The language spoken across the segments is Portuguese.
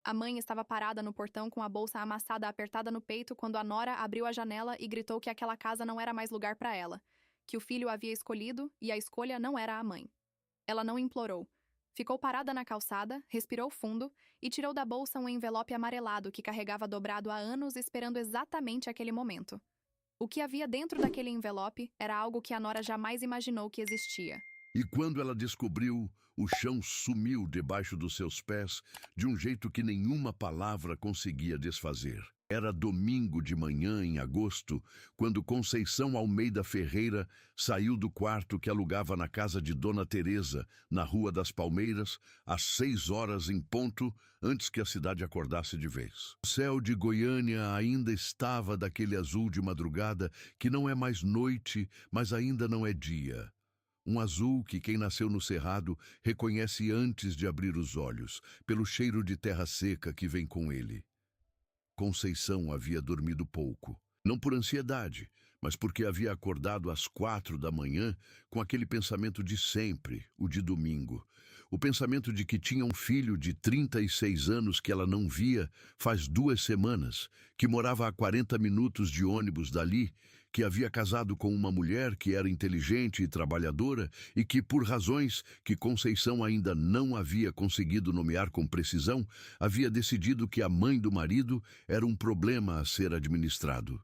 A mãe estava parada no portão com a bolsa amassada apertada no peito quando a nora abriu a janela e gritou que aquela casa não era mais lugar para ela, que o filho havia escolhido e a escolha não era a mãe. Ela não implorou. Ficou parada na calçada, respirou fundo e tirou da bolsa um envelope amarelado que carregava dobrado há anos esperando exatamente aquele momento. O que havia dentro daquele envelope era algo que a nora jamais imaginou que existia. E quando ela descobriu, o chão sumiu debaixo dos seus pés de um jeito que nenhuma palavra conseguia desfazer. Era domingo de manhã, em agosto, quando Conceição Almeida Ferreira saiu do quarto que alugava na casa de Dona Teresa, na Rua das Palmeiras, às 6 horas em ponto, antes que a cidade acordasse de vez. O céu de Goiânia ainda estava daquele azul de madrugada que não é mais noite, mas ainda não é dia. Um azul que quem nasceu no Cerrado reconhece antes de abrir os olhos, pelo cheiro de terra seca que vem com ele. Conceição havia dormido pouco, não por ansiedade, mas porque havia acordado às 4 da manhã com aquele pensamento de sempre, o de domingo. O pensamento de que tinha um filho de 36 anos que ela não via faz 2 semanas, que morava a 40 minutos de ônibus dali, que havia casado com uma mulher que era inteligente e trabalhadora e que, por razões que Conceição ainda não havia conseguido nomear com precisão, havia decidido que a mãe do marido era um problema a ser administrado.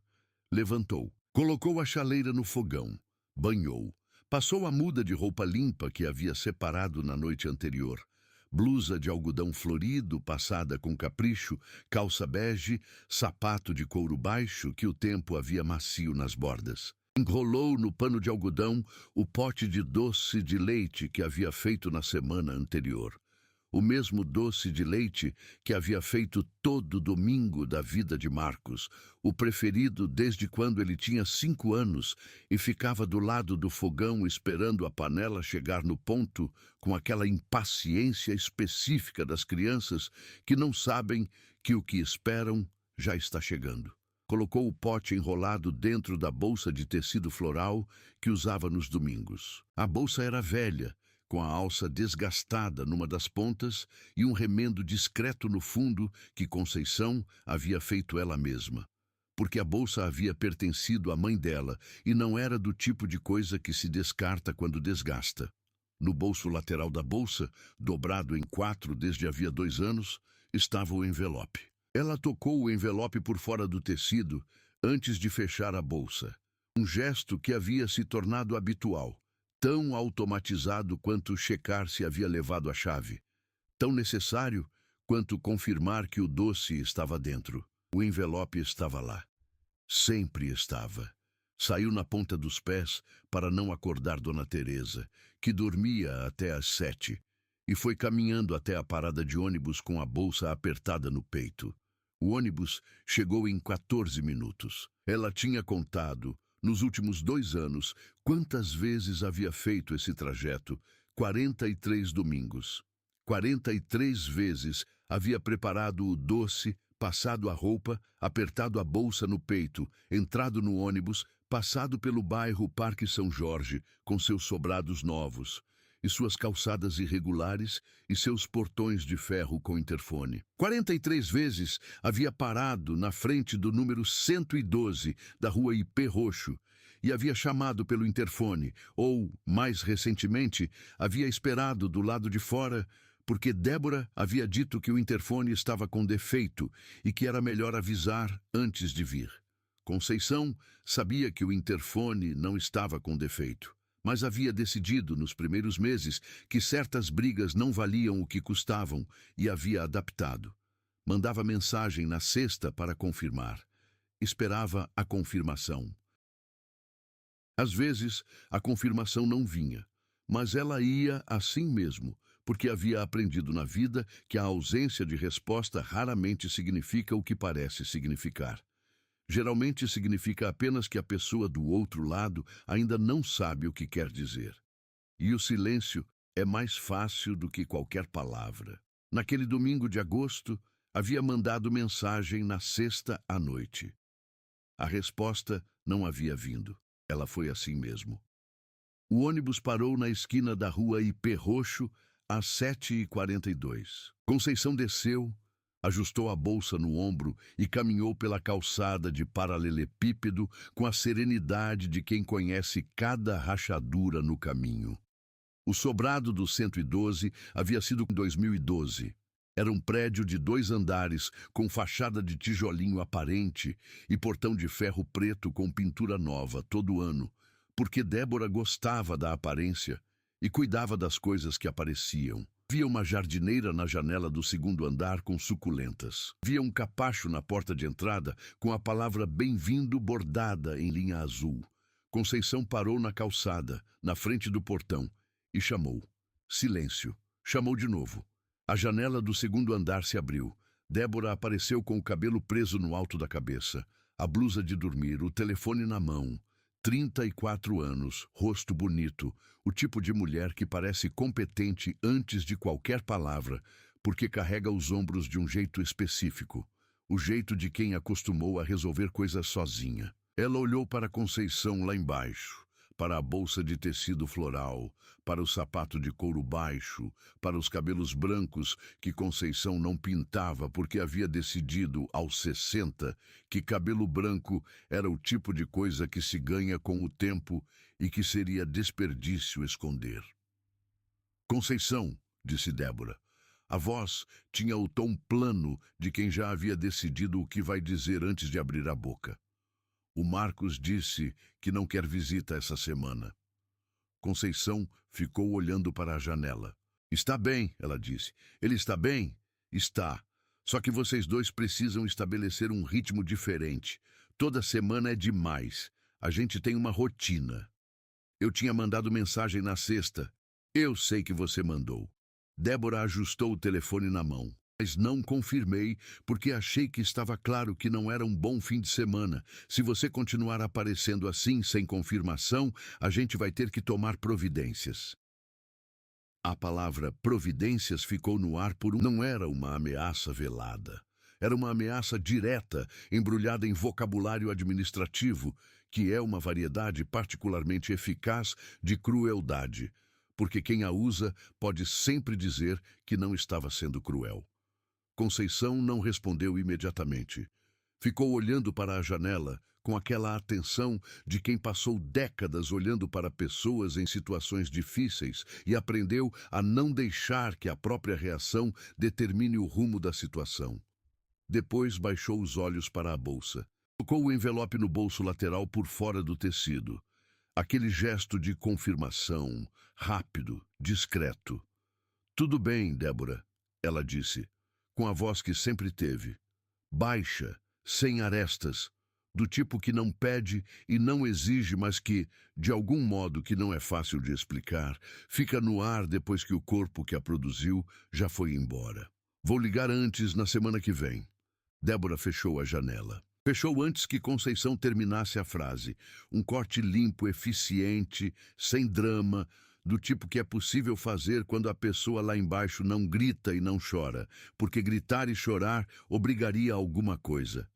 Levantou, colocou a chaleira no fogão, banhou, passou a muda de roupa limpa que havia separado na noite anterior, blusa de algodão florido passada com capricho, calça bege, sapato de couro baixo que o tempo havia macio nas bordas. Enrolou no pano de algodão o pote de doce de leite que havia feito na semana anterior. O mesmo doce de leite que havia feito todo domingo da vida de Marcos, o preferido desde quando ele tinha 5 anos e ficava do lado do fogão esperando a panela chegar no ponto com aquela impaciência específica das crianças que não sabem que o que esperam já está chegando. Colocou o pote enrolado dentro da bolsa de tecido floral que usava nos domingos. A bolsa era velha, com a alça desgastada numa das pontas e um remendo discreto no fundo que Conceição havia feito ela mesma, porque a bolsa havia pertencido à mãe dela e não era do tipo de coisa que se descarta quando desgasta. No bolso lateral da bolsa, dobrado em 4 desde havia 2 anos, estava o envelope. Ela tocou o envelope por fora do tecido antes de fechar a bolsa, um gesto que havia se tornado habitual. Tão automatizado quanto checar se havia levado a chave. Tão necessário quanto confirmar que o doce estava dentro. O envelope estava lá. Sempre estava. Saiu na ponta dos pés para não acordar Dona Teresa, que dormia até às 7, e foi caminhando até a parada de ônibus com a bolsa apertada no peito. O ônibus chegou em 14 minutos. Ela tinha contado, nos últimos 2 anos, quantas vezes havia feito esse trajeto? 43 domingos. 43 vezes havia preparado o doce, passado a roupa, apertado a bolsa no peito, entrado no ônibus, passado pelo bairro Parque São Jorge, com seus sobrados novos, e suas calçadas irregulares e seus portões de ferro com interfone. 43 vezes havia parado na frente do número 112 da rua IP Roxo e havia chamado pelo interfone, ou, mais recentemente, havia esperado do lado de fora porque Débora havia dito que o interfone estava com defeito e que era melhor avisar antes de vir. Conceição sabia que o interfone não estava com defeito, mas havia decidido nos primeiros meses que certas brigas não valiam o que custavam e havia adaptado. Mandava mensagem na sexta para confirmar. Esperava a confirmação. Às vezes, a confirmação não vinha, mas ela ia assim mesmo, porque havia aprendido na vida que a ausência de resposta raramente significa o que parece significar. Geralmente significa apenas que a pessoa do outro lado ainda não sabe o que quer dizer. E o silêncio é mais fácil do que qualquer palavra. Naquele domingo de agosto, havia mandado mensagem na sexta à noite. A resposta não havia vindo. Ela foi assim mesmo. O ônibus parou na esquina da rua IP Roxo às 7h42. Conceição desceu, Ajustou a bolsa no ombro e caminhou pela calçada de paralelepípedo com a serenidade de quem conhece cada rachadura no caminho. O sobrado do 112 havia sido em 2012. Era um prédio de 2 andares, com fachada de tijolinho aparente e portão de ferro preto com pintura nova todo ano, porque Débora gostava da aparência e cuidava das coisas que apareciam. Havia uma jardineira na janela do 2º andar com suculentas. Havia um capacho na porta de entrada com a palavra bem-vindo bordada em linha azul. Conceição parou na calçada, na frente do portão, e chamou. Silêncio. Chamou de novo. A janela do 2º andar se abriu. Débora apareceu com o cabelo preso no alto da cabeça, a blusa de dormir, o telefone na mão. 34 anos, rosto bonito, o tipo de mulher que parece competente antes de qualquer palavra, porque carrega os ombros de um jeito específico, o jeito de quem acostumou a resolver coisas sozinha. Ela olhou para Conceição lá embaixo, para a bolsa de tecido floral, para o sapato de couro baixo, para os cabelos brancos que Conceição não pintava porque havia decidido, aos 60, que cabelo branco era o tipo de coisa que se ganha com o tempo e que seria desperdício esconder. Conceição, disse Débora. A voz tinha o tom plano de quem já havia decidido o que vai dizer antes de abrir a boca. O Marcos disse que não quer visita essa semana. Conceição ficou olhando para a janela. Está bem, ela disse. Ele está bem? Está. Só que vocês dois precisam estabelecer um ritmo diferente. Toda semana é demais. A gente tem uma rotina. Eu tinha mandado mensagem na sexta. Eu sei que você mandou. Débora ajustou o telefone na mão. Mas não confirmei, porque achei que estava claro que não era um bom fim de semana. Se você continuar aparecendo assim, sem confirmação, a gente vai ter que tomar providências. A palavra providências ficou no ar por Não era uma ameaça velada. Era uma ameaça direta, embrulhada em vocabulário administrativo, que é uma variedade particularmente eficaz de crueldade, porque quem a usa pode sempre dizer que não estava sendo cruel. Conceição não respondeu imediatamente. Ficou olhando para a janela com aquela atenção de quem passou décadas olhando para pessoas em situações difíceis e aprendeu a não deixar que a própria reação determine o rumo da situação. Depois baixou os olhos para a bolsa. Colocou o envelope no bolso lateral por fora do tecido. Aquele gesto de confirmação, rápido, discreto. Tudo bem, Débora, ela disse, com a voz que sempre teve, baixa, sem arestas, do tipo que não pede e não exige, mas que, de algum modo que não é fácil de explicar, fica no ar depois que o corpo que a produziu já foi embora. Vou ligar antes, na semana que vem. Débora fechou a janela. Fechou antes que Conceição terminasse a frase. Um corte limpo, eficiente, sem drama, do tipo que é possível fazer quando a pessoa lá embaixo não grita e não chora, porque gritar e chorar obrigaria a alguma coisa.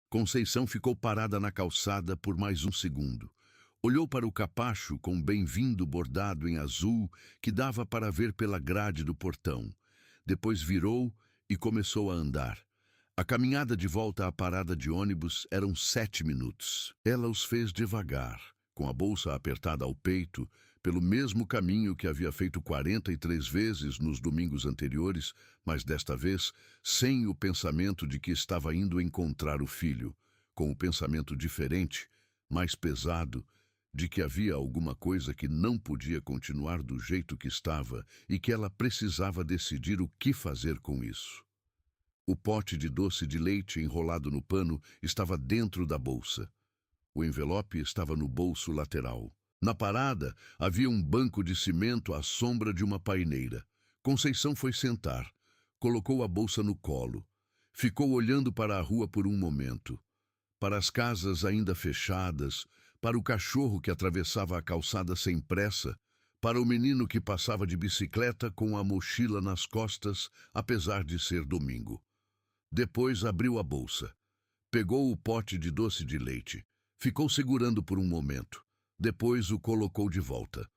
Conceição ficou parada na calçada por mais um segundo. Olhou para o capacho com bem-vindo bordado em azul que dava para ver pela grade do portão. Depois virou e começou a andar. A caminhada de volta à parada de ônibus eram 7 minutos. Ela os fez devagar, com a bolsa apertada ao peito, pelo mesmo caminho que havia feito 43 vezes nos domingos anteriores, mas desta vez sem o pensamento de que estava indo encontrar o filho, com o pensamento diferente, mais pesado, de que havia alguma coisa que não podia continuar do jeito que estava e que ela precisava decidir o que fazer com isso. O pote de doce de leite enrolado no pano estava dentro da bolsa. O envelope estava no bolso lateral. Na parada, havia um banco de cimento à sombra de uma paineira. Conceição foi sentar. Colocou a bolsa no colo. Ficou olhando para a rua por um momento. Para as casas ainda fechadas, para o cachorro que atravessava a calçada sem pressa, para o menino que passava de bicicleta com a mochila nas costas, apesar de ser domingo. Depois abriu a bolsa. Pegou o pote de doce de leite. Ficou segurando por um momento. Depois o colocou de volta.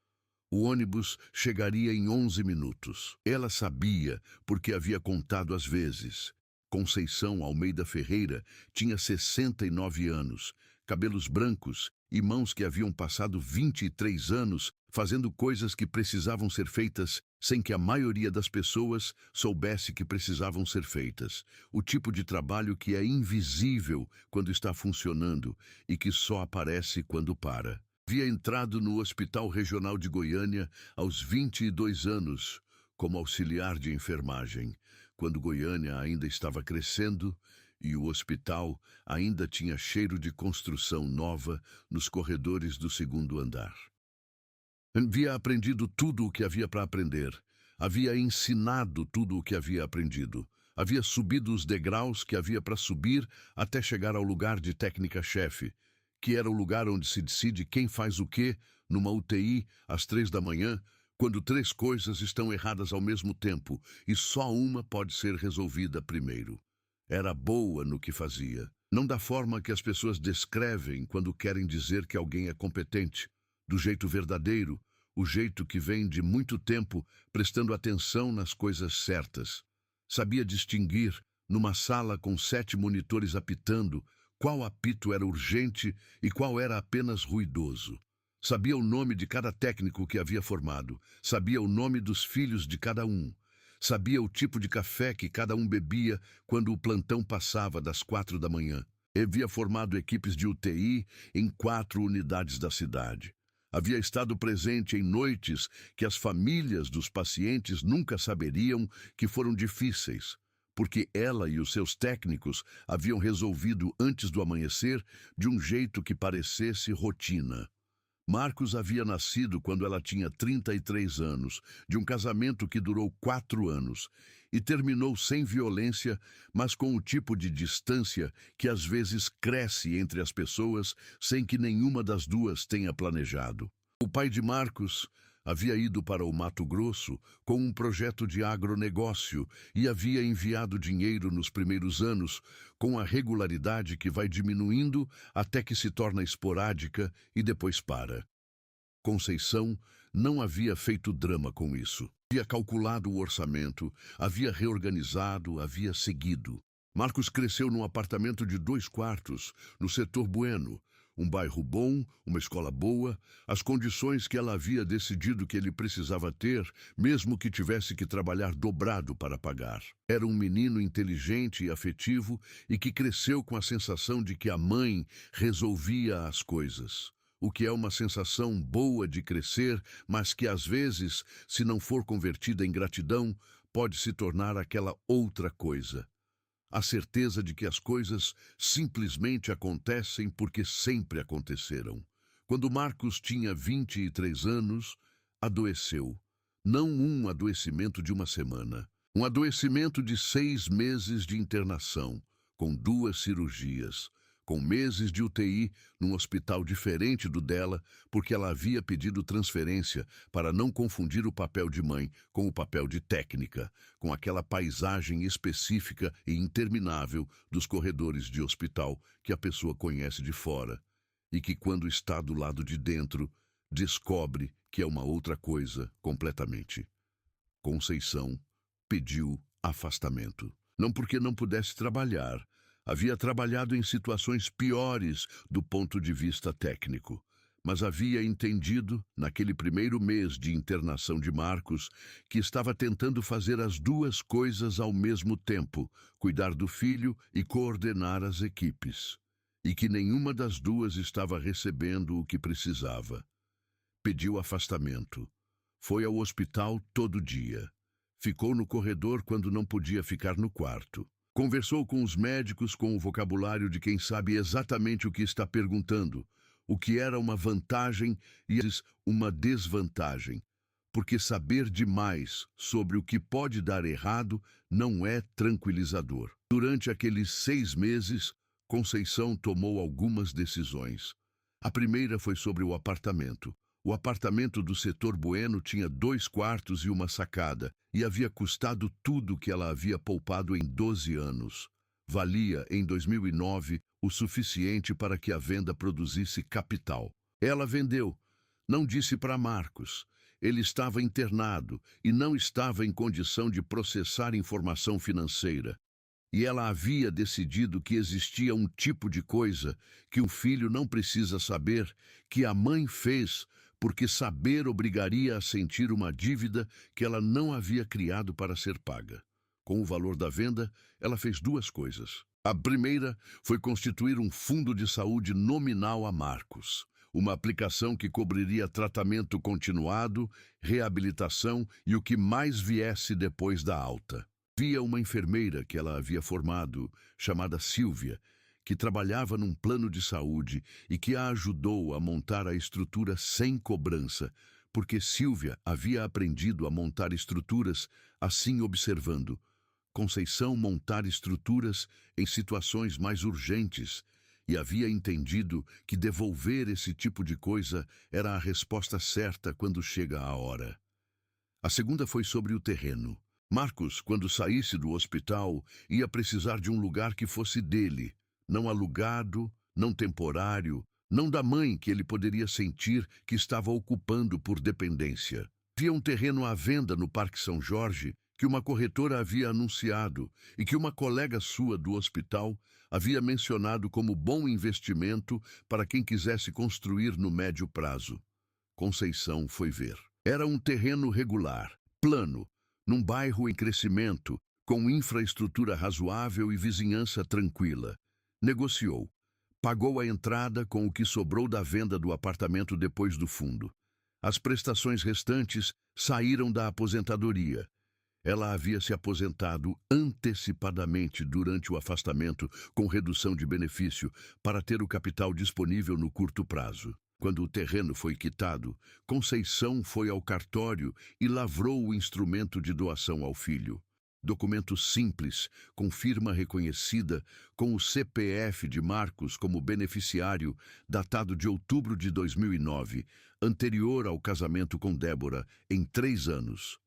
O ônibus chegaria em 11 minutos. Ela sabia, porque havia contado às vezes. Conceição Almeida Ferreira tinha 69 anos, cabelos brancos e mãos que haviam passado 23 anos fazendo coisas que precisavam ser feitas sem que a maioria das pessoas soubesse que precisavam ser feitas. O tipo de trabalho que é invisível quando está funcionando e que só aparece quando para. Havia entrado no Hospital Regional de Goiânia aos 22 anos, como auxiliar de enfermagem, quando Goiânia ainda estava crescendo e o hospital ainda tinha cheiro de construção nova nos corredores do segundo andar. Havia aprendido tudo o que havia para aprender. Havia ensinado tudo o que havia aprendido. Havia subido os degraus que havia para subir até chegar ao lugar de técnica-chefe, que era o lugar onde se decide quem faz o quê numa UTI às 3 da manhã, quando 3 coisas estão erradas ao mesmo tempo e só uma pode ser resolvida primeiro. Era boa no que fazia. Não da forma que as pessoas descrevem quando querem dizer que alguém é competente. Do jeito verdadeiro, o jeito que vem de muito tempo prestando atenção nas coisas certas. Sabia distinguir, numa sala com 7 monitores apitando, qual apito era urgente e qual era apenas ruidoso. Sabia o nome de cada técnico que havia formado. Sabia o nome dos filhos de cada um. Sabia o tipo de café que cada um bebia quando o plantão passava das 4 da manhã. Havia formado equipes de UTI em 4 unidades da cidade. Havia estado presente em noites que as famílias dos pacientes nunca saberiam que foram difíceis, porque ela e os seus técnicos haviam resolvido antes do amanhecer de um jeito que parecesse rotina. Marcos havia nascido quando ela tinha 33 anos, de um casamento que durou 4 anos, e terminou sem violência, mas com o tipo de distância que às vezes cresce entre as pessoas sem que nenhuma das duas tenha planejado. O pai de Marcos havia ido para o Mato Grosso com um projeto de agronegócio e havia enviado dinheiro nos primeiros anos, com a regularidade que vai diminuindo até que se torna esporádica e depois para. Conceição não havia feito drama com isso. Havia calculado o orçamento, havia reorganizado, havia seguido. Marcos cresceu num apartamento de 2 quartos, no setor Bueno, um bairro bom, uma escola boa, as condições que ela havia decidido que ele precisava ter, mesmo que tivesse que trabalhar dobrado para pagar. Era um menino inteligente e afetivo e que cresceu com a sensação de que a mãe resolvia as coisas. O que é uma sensação boa de crescer, mas que às vezes, se não for convertida em gratidão, pode se tornar aquela outra coisa. A certeza de que as coisas simplesmente acontecem porque sempre aconteceram. Quando Marcos tinha 23 anos, adoeceu. Não um adoecimento de uma semana. Um adoecimento de 6 meses de internação, com 2 cirurgias, com meses de UTI num hospital diferente do dela, porque ela havia pedido transferência para não confundir o papel de mãe com o papel de técnica, com aquela paisagem específica e interminável dos corredores de hospital que a pessoa conhece de fora e que, quando está do lado de dentro, descobre que é uma outra coisa completamente. Conceição pediu afastamento. Não porque não pudesse trabalhar. Havia trabalhado em situações piores do ponto de vista técnico, mas havia entendido, naquele primeiro mês de internação de Marcos, que estava tentando fazer as 2 coisas ao mesmo tempo, cuidar do filho e coordenar as equipes, e que nenhuma das 2 estava recebendo o que precisava. Pediu afastamento. Foi ao hospital todo dia. Ficou no corredor quando não podia ficar no quarto. Conversou com os médicos com o vocabulário de quem sabe exatamente o que está perguntando, o que era uma vantagem e uma desvantagem, porque saber demais sobre o que pode dar errado não é tranquilizador. Durante aqueles 6 meses, Conceição tomou algumas decisões. A primeira foi sobre o apartamento. O apartamento do setor Bueno tinha 2 quartos e uma sacada, e havia custado tudo que ela havia poupado em 12 anos. Valia, em 2009, o suficiente para que a venda produzisse capital. Ela vendeu. Não disse para Marcos. ele estava internado e não estava em condição de processar informação financeira. E ela havia decidido que existia um tipo de coisa que o filho não precisa saber, que a mãe fez, porque saber obrigaria a sentir uma dívida que ela não havia criado para ser paga. Com o valor da venda, ela fez duas coisas. A primeira foi constituir um fundo de saúde nominal a Marcos, uma aplicação que cobriria tratamento continuado, reabilitação e o que mais viesse depois da alta. Havia uma enfermeira que ela havia formado, chamada Sílvia, que trabalhava num plano de saúde e que a ajudou a montar a estrutura sem cobrança, porque Sílvia havia aprendido a montar estruturas assim observando Conceição montar estruturas em situações mais urgentes e havia entendido que devolver esse tipo de coisa era a resposta certa quando chega a hora. A segunda foi sobre o terreno. Marcos, quando saísse do hospital, ia precisar de um lugar que fosse dele, não alugado, não temporário, não da mãe que ele poderia sentir que estava ocupando por dependência. Havia um terreno à venda no Parque São Jorge que uma corretora havia anunciado e que uma colega sua do hospital havia mencionado como bom investimento para quem quisesse construir no médio prazo. Conceição foi ver. Era um terreno regular, plano, num bairro em crescimento, com infraestrutura razoável e vizinhança tranquila. Negociou. Pagou a entrada com o que sobrou da venda do apartamento depois do fundo. As prestações restantes saíram da aposentadoria. Ela havia se aposentado antecipadamente durante o afastamento com redução de benefício para ter o capital disponível no curto prazo. Quando o terreno foi quitado, Conceição foi ao cartório e lavrou o instrumento de doação ao filho. Documento simples, com firma reconhecida, com o CPF de Marcos como beneficiário, datado de outubro de 2009, anterior ao casamento com Débora, em 3 anos.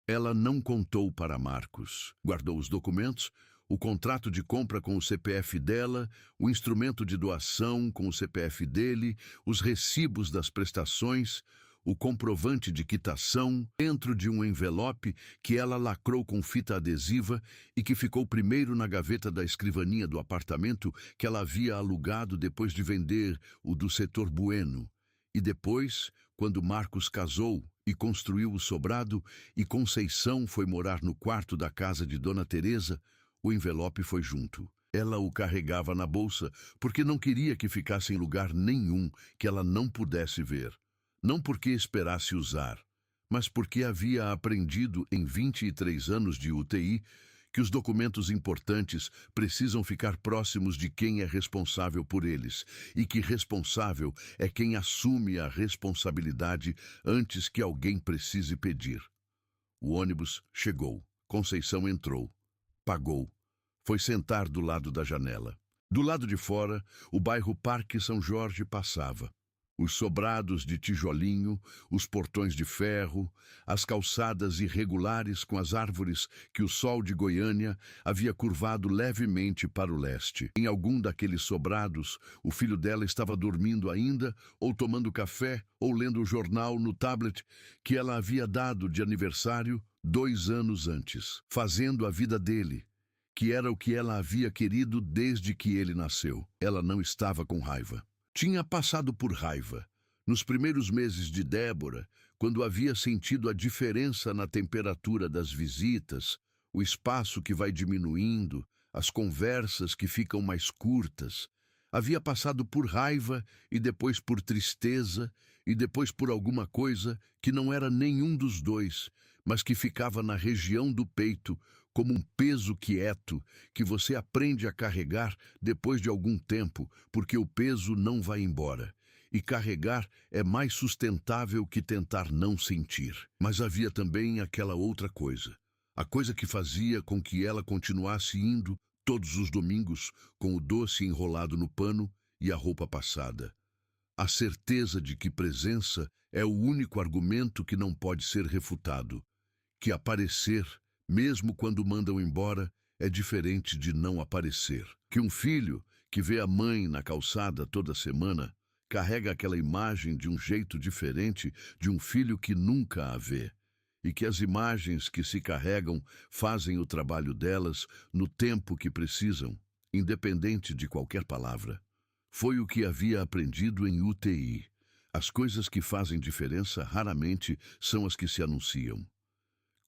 Ela não contou para Marcos. Guardou os documentos, o contrato de compra com o CPF dela, o instrumento de doação com o CPF dele, os recibos das prestações, o comprovante de quitação dentro de um envelope que ela lacrou com fita adesiva e que ficou primeiro na gaveta da escrivaninha do apartamento que ela havia alugado depois de vender o do setor Bueno. E depois, quando Marcos casou e construiu o sobrado e Conceição foi morar no quarto da casa de Dona Teresa, o envelope foi junto. Ela o carregava na bolsa porque não queria que ficasse em lugar nenhum que ela não pudesse ver. Não porque esperasse usar, mas porque havia aprendido em 23 anos de UTI que os documentos importantes precisam ficar próximos de quem é responsável por eles e que responsável é quem assume a responsabilidade antes que alguém precise pedir. O ônibus chegou. Conceição entrou. Pagou. Foi sentar do lado da janela. Do lado de fora, o bairro Parque São Jorge passava. Os sobrados de tijolinho, os portões de ferro, as calçadas irregulares com as árvores que o sol de Goiânia havia curvado levemente para o leste. Em algum daqueles sobrados, o filho dela estava dormindo ainda, ou tomando café, ou lendo o jornal no tablet que ela havia dado de aniversário 2 anos antes, fazendo a vida dele, que era o que ela havia querido desde que ele nasceu. Ela não estava com raiva. Tinha passado por raiva. Nos primeiros meses de Débora, quando havia sentido a diferença na temperatura das visitas, o espaço que vai diminuindo, as conversas que ficam mais curtas. Havia passado por raiva e depois por tristeza e depois por alguma coisa que não era nenhum dos dois, mas que ficava na região do peito, como um peso quieto que você aprende a carregar depois de algum tempo, porque o peso não vai embora. E carregar é mais sustentável que tentar não sentir. Mas havia também aquela outra coisa, a coisa que fazia com que ela continuasse indo todos os domingos com o doce enrolado no pano e a roupa passada. A certeza de que presença é o único argumento que não pode ser refutado, que aparecer, mesmo quando mandam embora, é diferente de não aparecer. Que um filho que vê a mãe na calçada toda semana, carrega aquela imagem de um jeito diferente de um filho que nunca a vê, e que as imagens que se carregam fazem o trabalho delas no tempo que precisam, independente de qualquer palavra. Foi o que havia aprendido em UTI. As coisas que fazem diferença raramente são as que se anunciam.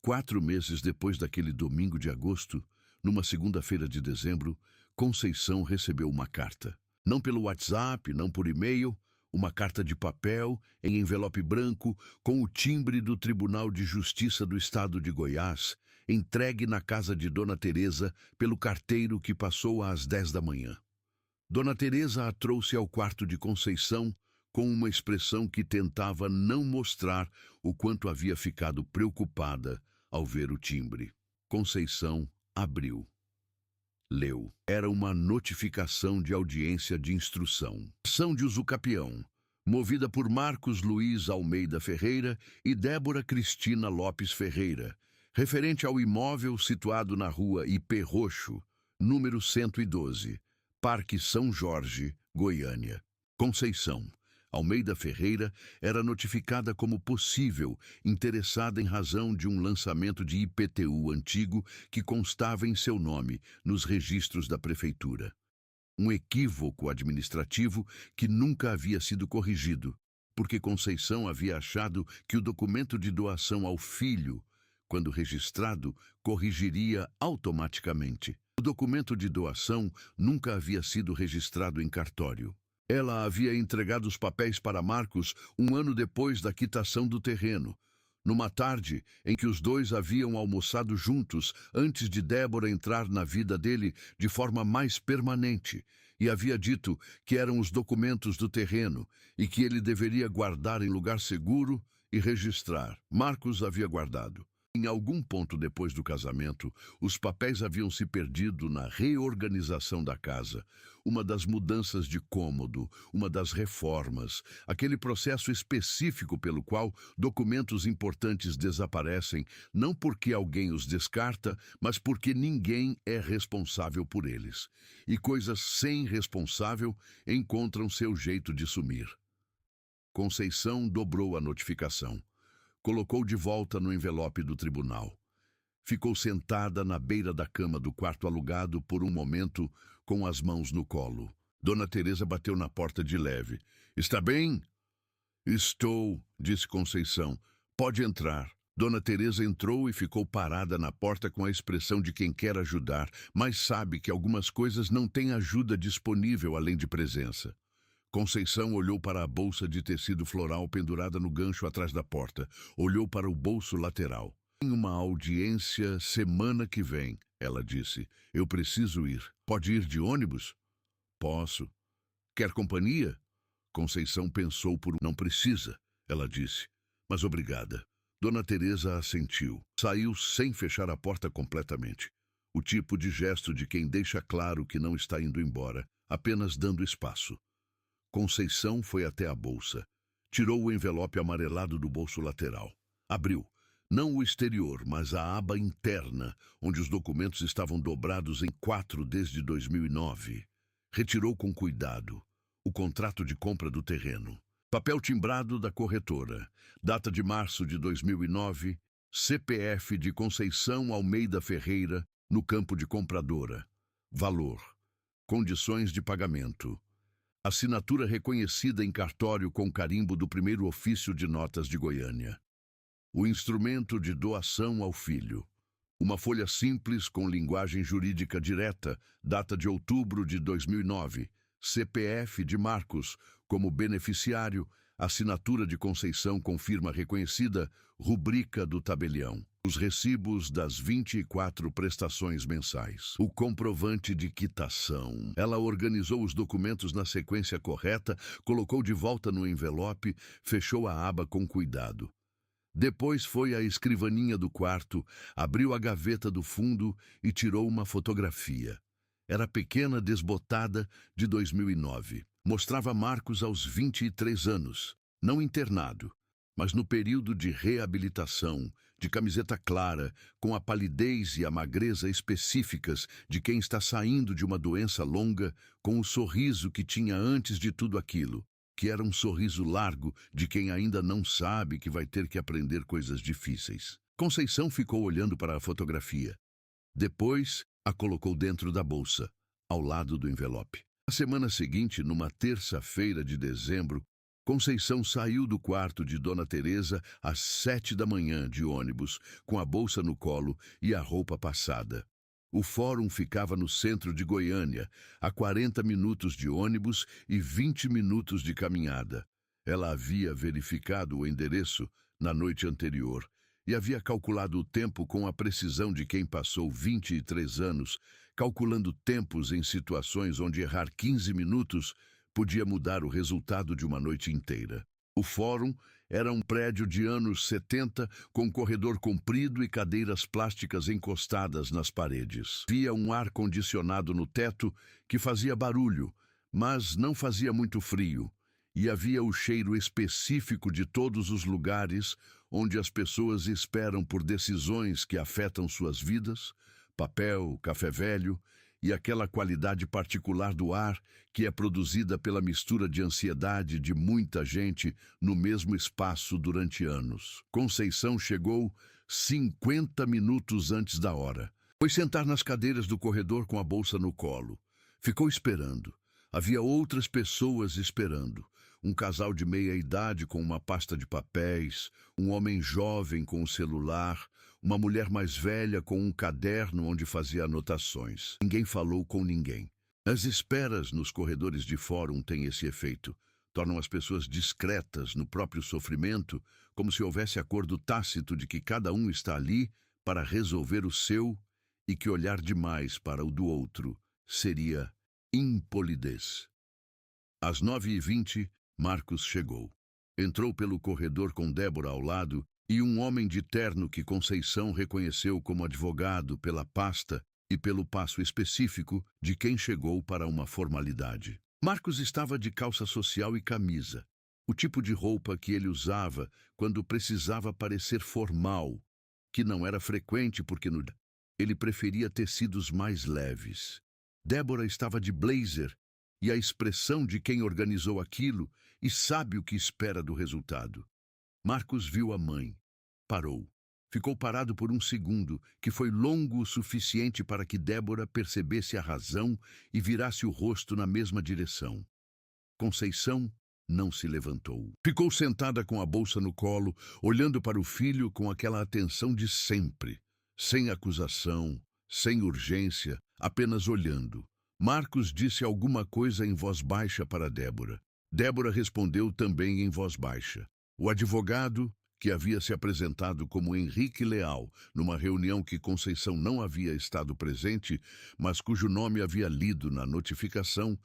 4 meses depois daquele domingo de agosto, numa segunda-feira de dezembro, Conceição recebeu uma carta. Não pelo WhatsApp, não por e-mail, uma carta de papel, em envelope branco, com o timbre do Tribunal de Justiça do Estado de Goiás, entregue na casa de Dona Teresa pelo carteiro que passou às 10 da manhã. Dona Teresa a trouxe ao quarto de Conceição com uma expressão que tentava não mostrar o quanto havia ficado preocupada ao ver o timbre. Conceição abriu. Leu. Era uma notificação de audiência de instrução. Ação de usucapião, movida por Marcos Luiz Almeida Ferreira e Débora Cristina Lopes Ferreira, referente ao imóvel situado na rua IP Roxo, número 112, Parque São Jorge, Goiânia. Conceição Almeida Ferreira era notificada como possível interessada em razão de um lançamento de IPTU antigo que constava em seu nome nos registros da prefeitura. Um equívoco administrativo que nunca havia sido corrigido, porque Conceição havia achado que o documento de doação ao filho, quando registrado, corrigiria automaticamente. O documento de doação nunca havia sido registrado em cartório. Ela havia entregado os papéis para Marcos 1 ano depois da quitação do terreno, numa tarde em que os dois haviam almoçado juntos antes de Débora entrar na vida dele de forma mais permanente, e havia dito que eram os documentos do terreno e que ele deveria guardar em lugar seguro e registrar. Marcos havia guardado. Em algum ponto depois do casamento, os papéis haviam se perdido na reorganização da casa, uma das mudanças de cômodo, uma das reformas, aquele processo específico pelo qual documentos importantes desaparecem, não porque alguém os descarta, mas porque ninguém é responsável por eles. E coisas sem responsável encontram seu jeito de sumir. Conceição dobrou a notificação. Colocou de volta no envelope do tribunal. Ficou sentada na beira da cama do quarto alugado por um momento, com as mãos no colo. Dona Teresa bateu na porta de leve. "Está bem?" "Estou", disse Conceição. "Pode entrar." Dona Teresa entrou e ficou parada na porta com a expressão de quem quer ajudar, mas sabe que algumas coisas não têm ajuda disponível além de presença. Conceição olhou para a bolsa de tecido floral pendurada no gancho atrás da porta. Olhou para o bolso lateral. "Tem uma audiência semana que vem", ela disse. "Eu preciso ir. Pode ir de ônibus?" "Posso." "Quer companhia?" Conceição pensou por "Não precisa", ela disse. "Mas obrigada." Dona Teresa assentiu. Saiu sem fechar a porta completamente. O tipo de gesto de quem deixa claro que não está indo embora, apenas dando espaço. Conceição foi até a bolsa. Tirou o envelope amarelado do bolso lateral. Abriu. Não o exterior, mas a aba interna, onde os documentos estavam dobrados em 4 desde 2009. Retirou com cuidado o contrato de compra do terreno. Papel timbrado da corretora. Data de março de 2009. CPF de Conceição Almeida Ferreira, no campo de compradora. Valor. Condições de pagamento. Assinatura reconhecida em cartório com carimbo do primeiro ofício de notas de Goiânia. O instrumento de doação ao filho. Uma folha simples com linguagem jurídica direta, data de outubro de 2009. CPF de Marcos como beneficiário. Assinatura de Conceição com firma reconhecida. Rubrica do tabelião. Os recibos das 24 prestações mensais. O comprovante de quitação. Ela organizou os documentos na sequência correta, colocou de volta no envelope, fechou a aba com cuidado. Depois foi à escrivaninha do quarto, abriu a gaveta do fundo e tirou uma fotografia. Era pequena, desbotada, de 2009. Mostrava Marcos aos 23 anos, não internado, mas no período de reabilitação, de camiseta clara, com a palidez e a magreza específicas de quem está saindo de uma doença longa, com o sorriso que tinha antes de tudo aquilo. que era um sorriso largo de quem ainda não sabe que vai ter que aprender coisas difíceis. Conceição ficou olhando para a fotografia. Depois, a colocou dentro da bolsa, ao lado do envelope. Na semana seguinte, numa terça-feira de dezembro, Conceição saiu do quarto de Dona Teresa às 7 da manhã de ônibus, com a bolsa no colo e a roupa passada. O fórum ficava no centro de Goiânia, a 40 minutos de ônibus e 20 minutos de caminhada. Ela havia verificado o endereço na noite anterior e havia calculado o tempo com a precisão de quem passou 23 anos, calculando tempos em situações onde errar 15 minutos podia mudar o resultado de uma noite inteira. O fórum era um prédio de anos 70, com corredor comprido e cadeiras plásticas encostadas nas paredes. Havia um ar-condicionado no teto que fazia barulho, mas não fazia muito frio, e havia o cheiro específico de todos os lugares onde as pessoas esperam por decisões que afetam suas vidas: papel, café velho e aquela qualidade particular do ar que é produzida pela mistura de ansiedade de muita gente no mesmo espaço durante anos. Conceição chegou 50 minutos antes da hora. Foi sentar nas cadeiras do corredor com a bolsa no colo. Ficou esperando. Havia outras pessoas esperando. Um casal de meia-idade com uma pasta de papéis, um homem jovem com um celular, uma mulher mais velha com um caderno onde fazia anotações. Ninguém falou com ninguém. As esperas nos corredores de fórum têm esse efeito. Tornam as pessoas discretas no próprio sofrimento, como se houvesse acordo tácito de que cada um está ali para resolver o seu e que olhar demais para o do outro seria impolidez. Às 9h20, Marcos chegou. Entrou pelo corredor com Débora ao lado e um homem de terno que Conceição reconheceu como advogado pela pasta e pelo passo específico de quem chegou para uma formalidade. Marcos estava de calça social e camisa, o tipo de roupa que ele usava quando precisava parecer formal, que não era frequente porque ele preferia tecidos mais leves. Débora estava de blazer e a expressão de quem organizou aquilo e sabe o que espera do resultado. Marcos viu a mãe. Parou. Ficou parado por um segundo, que foi longo o suficiente para que Débora percebesse a razão e virasse o rosto na mesma direção. Conceição não se levantou. Ficou sentada com a bolsa no colo, olhando para o filho com aquela atenção de sempre, sem acusação, sem urgência, apenas olhando. Marcos disse alguma coisa em voz baixa para Débora. Débora respondeu também em voz baixa. O advogado, que havia se apresentado como Henrique Leal, numa reunião que Conceição não havia estado presente, mas cujo nome havia lido na notificação,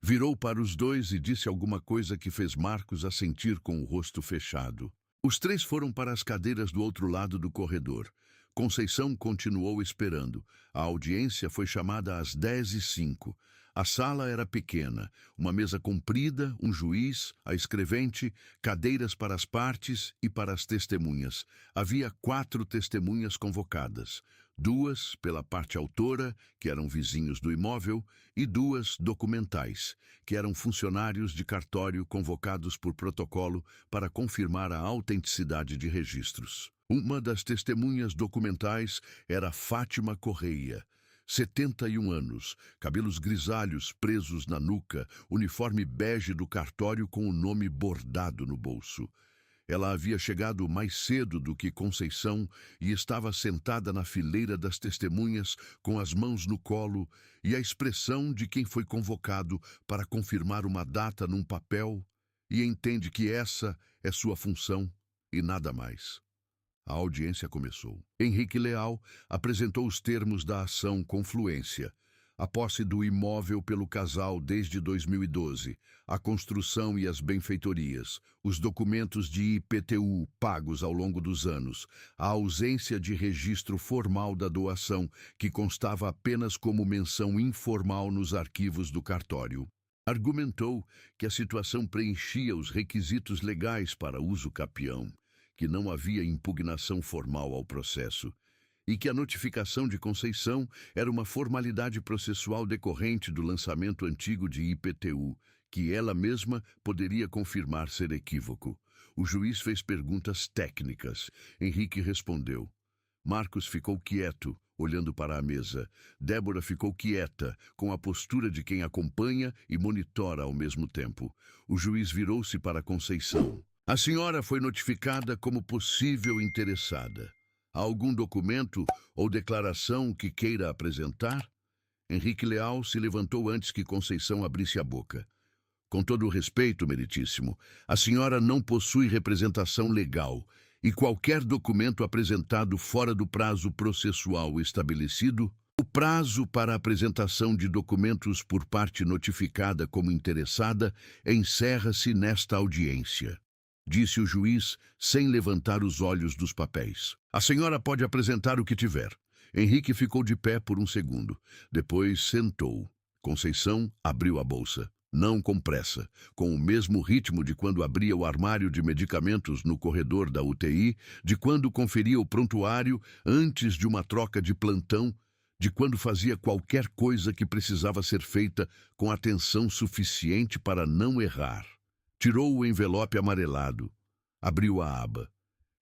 virou para os dois e disse alguma coisa que fez Marcos assentir com o rosto fechado. Os três foram para as cadeiras do outro lado do corredor. Conceição continuou esperando. A audiência foi chamada às 10h05. A sala era pequena, uma mesa comprida, um juiz, a escrevente, cadeiras para as partes e para as testemunhas. Havia 4 testemunhas convocadas, 2 pela parte autora, que eram vizinhos do imóvel, e 2 documentais, que eram funcionários de cartório convocados por protocolo para confirmar a autenticidade de registros. Uma das testemunhas documentais era Fátima Correia, 71 anos, cabelos grisalhos presos na nuca, uniforme bege do cartório com o nome bordado no bolso. Ela havia chegado mais cedo do que Conceição e estava sentada na fileira das testemunhas com as mãos no colo e a expressão de quem foi convocado para confirmar uma data num papel e entende que essa é sua função e nada mais. A audiência começou. Henrique Leal apresentou os termos da ação Confluência, a posse do imóvel pelo casal desde 2012, a construção e as benfeitorias, os documentos de IPTU pagos ao longo dos anos, a ausência de registro formal da doação, que constava apenas como menção informal nos arquivos do cartório. Argumentou que a situação preenchia os requisitos legais para uso capião, que não havia impugnação formal ao processo, e que a notificação de Conceição era uma formalidade processual decorrente do lançamento antigo de IPTU, que ela mesma poderia confirmar ser equívoco. O juiz fez perguntas técnicas. Henrique respondeu. Marcos ficou quieto, olhando para a mesa. Débora ficou quieta, com a postura de quem acompanha e monitora ao mesmo tempo. O juiz virou-se para Conceição. A senhora foi notificada como possível interessada. Há algum documento ou declaração que queira apresentar? Henrique Leal se levantou antes que Conceição abrisse a boca. Com todo o respeito, meritíssimo, a senhora não possui representação legal e qualquer documento apresentado fora do prazo processual estabelecido, o prazo para a apresentação de documentos por parte notificada como interessada encerra-se nesta audiência, disse o juiz sem levantar os olhos dos papéis. A senhora pode apresentar o que tiver. Henrique ficou de pé por um segundo. Depois sentou. Conceição abriu a bolsa. Não com pressa, com o mesmo ritmo de quando abria o armário de medicamentos no corredor da UTI, de quando conferia o prontuário antes de uma troca de plantão, de quando fazia qualquer coisa que precisava ser feita com atenção suficiente para não errar. Tirou o envelope amarelado, abriu a aba,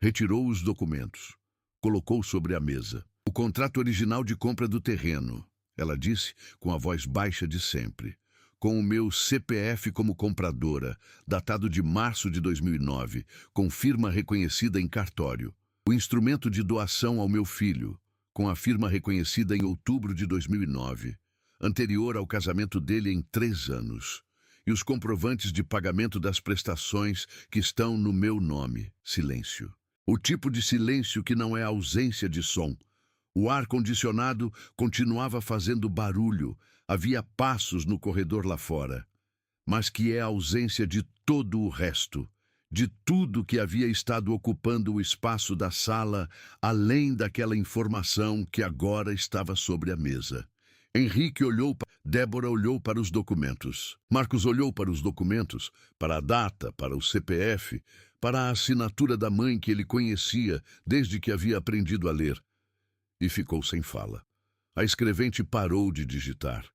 retirou os documentos, colocou sobre a mesa. O contrato original de compra do terreno, ela disse com a voz baixa de sempre. Com o meu CPF como compradora, datado de março de 2009, com firma reconhecida em cartório. O instrumento de doação ao meu filho, com a firma reconhecida em outubro de 2009, anterior ao casamento dele em 3 anos. E os comprovantes de pagamento das prestações que estão no meu nome. Silêncio. O tipo de silêncio que não é ausência de som. O ar-condicionado continuava fazendo barulho. Havia passos no corredor lá fora, mas que é a ausência de todo o resto, de tudo que havia estado ocupando o espaço da sala, além daquela informação que agora estava sobre a mesa. Henrique olhou, Débora olhou para os documentos. Marcos olhou para os documentos, para a data, para o CPF, para a assinatura da mãe que ele conhecia desde que havia aprendido a ler, e ficou sem fala. A escrevente parou de digitar.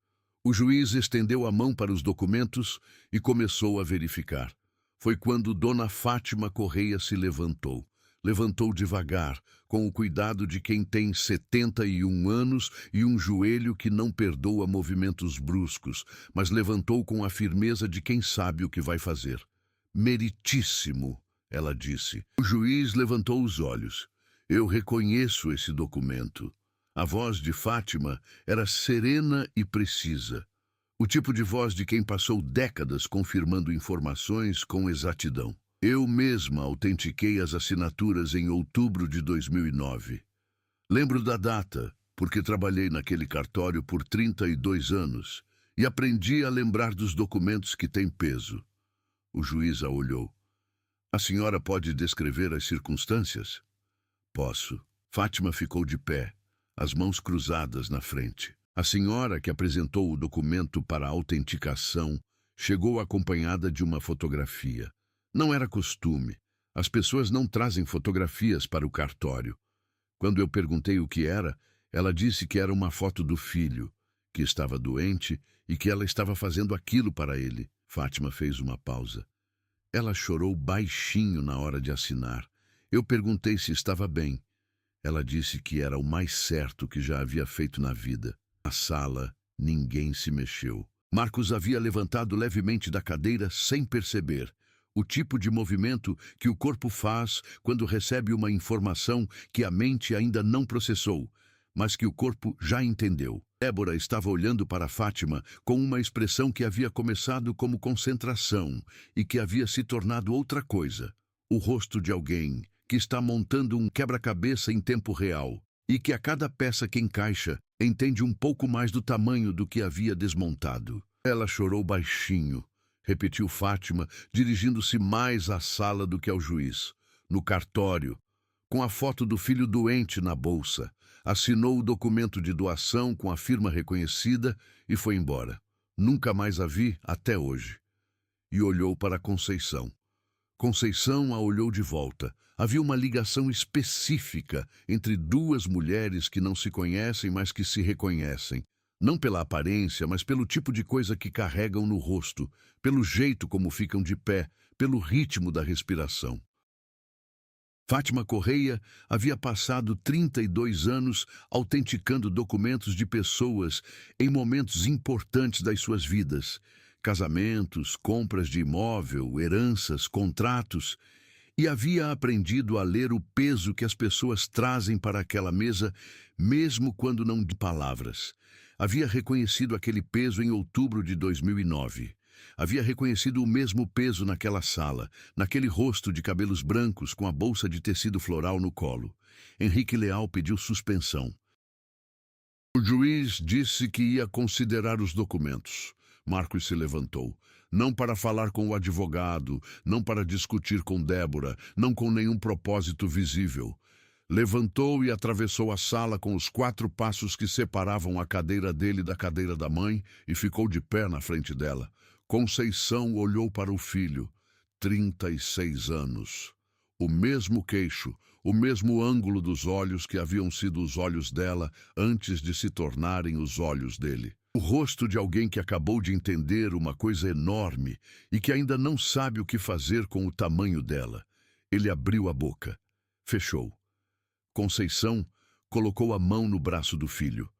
O juiz estendeu a mão para os documentos e começou a verificar. Foi quando Dona Fátima Correia se levantou. Levantou devagar, com o cuidado de quem tem 71 anos e um joelho que não perdoa movimentos bruscos, mas levantou com a firmeza de quem sabe o que vai fazer. Meritíssimo, ela disse. O juiz levantou os olhos. Eu reconheço esse documento. A voz de Fátima era serena e precisa. O tipo de voz de quem passou décadas confirmando informações com exatidão. Eu mesma autentiquei as assinaturas em outubro de 2009. Lembro da data, porque trabalhei naquele cartório por 32 anos e aprendi a lembrar dos documentos que têm peso. O juiz a olhou. A senhora pode descrever as circunstâncias? Posso. Fátima ficou de pé, as mãos cruzadas na frente. A senhora que apresentou o documento para a autenticação chegou acompanhada de uma fotografia. Não era costume. As pessoas não trazem fotografias para o cartório. Quando eu perguntei o que era, ela disse que era uma foto do filho, que estava doente e que ela estava fazendo aquilo para ele. Fátima fez uma pausa. Ela chorou baixinho na hora de assinar. Eu perguntei se estava bem. Ela disse que era o mais certo que já havia feito na vida. Na sala, ninguém se mexeu. Marcos havia levantado levemente da cadeira sem perceber. O tipo de movimento que o corpo faz quando recebe uma informação que a mente ainda não processou, mas que o corpo já entendeu. Débora estava olhando para Fátima com uma expressão que havia começado como concentração e que havia se tornado outra coisa. O rosto de alguém que está montando um quebra-cabeça em tempo real e que a cada peça que encaixa entende um pouco mais do tamanho do que havia desmontado. Ela chorou baixinho, repetiu Fátima, dirigindo-se mais à sala do que ao juiz. No cartório, com a foto do filho doente na bolsa, assinou o documento de doação com a firma reconhecida e foi embora. Nunca mais a vi até hoje. E olhou para Conceição. Conceição a olhou de volta. Havia uma ligação específica entre duas mulheres que não se conhecem, mas que se reconhecem. Não pela aparência, mas pelo tipo de coisa que carregam no rosto, pelo jeito como ficam de pé, pelo ritmo da respiração. Fátima Correia havia passado 32 anos autenticando documentos de pessoas em momentos importantes das suas vidas. Casamentos, compras de imóvel, heranças, contratos. E havia aprendido a ler o peso que as pessoas trazem para aquela mesa, mesmo quando não de palavras. Havia reconhecido aquele peso em outubro de 2009. Havia reconhecido o mesmo peso naquela sala, naquele rosto de cabelos brancos com a bolsa de tecido floral no colo. Henrique Leal pediu suspensão. O juiz disse que ia considerar os documentos. Marcos se levantou. Não para falar com o advogado, não para discutir com Débora, não com nenhum propósito visível. Levantou e atravessou a sala com os 4 passos que separavam a cadeira dele da cadeira da mãe e ficou de pé na frente dela. Conceição olhou para o filho. 36 anos. O mesmo queixo, o mesmo ângulo dos olhos que haviam sido os olhos dela antes de se tornarem os olhos dele. O rosto de alguém que acabou de entender uma coisa enorme e que ainda não sabe o que fazer com o tamanho dela. Ele abriu a boca. Fechou. Conceição colocou a mão no braço do filho.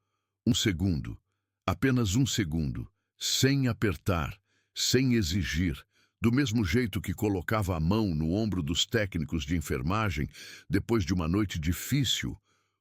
1 segundo. Apenas 1 segundo. Sem apertar. Sem exigir, do mesmo jeito que colocava a mão no ombro dos técnicos de enfermagem depois de uma noite difícil,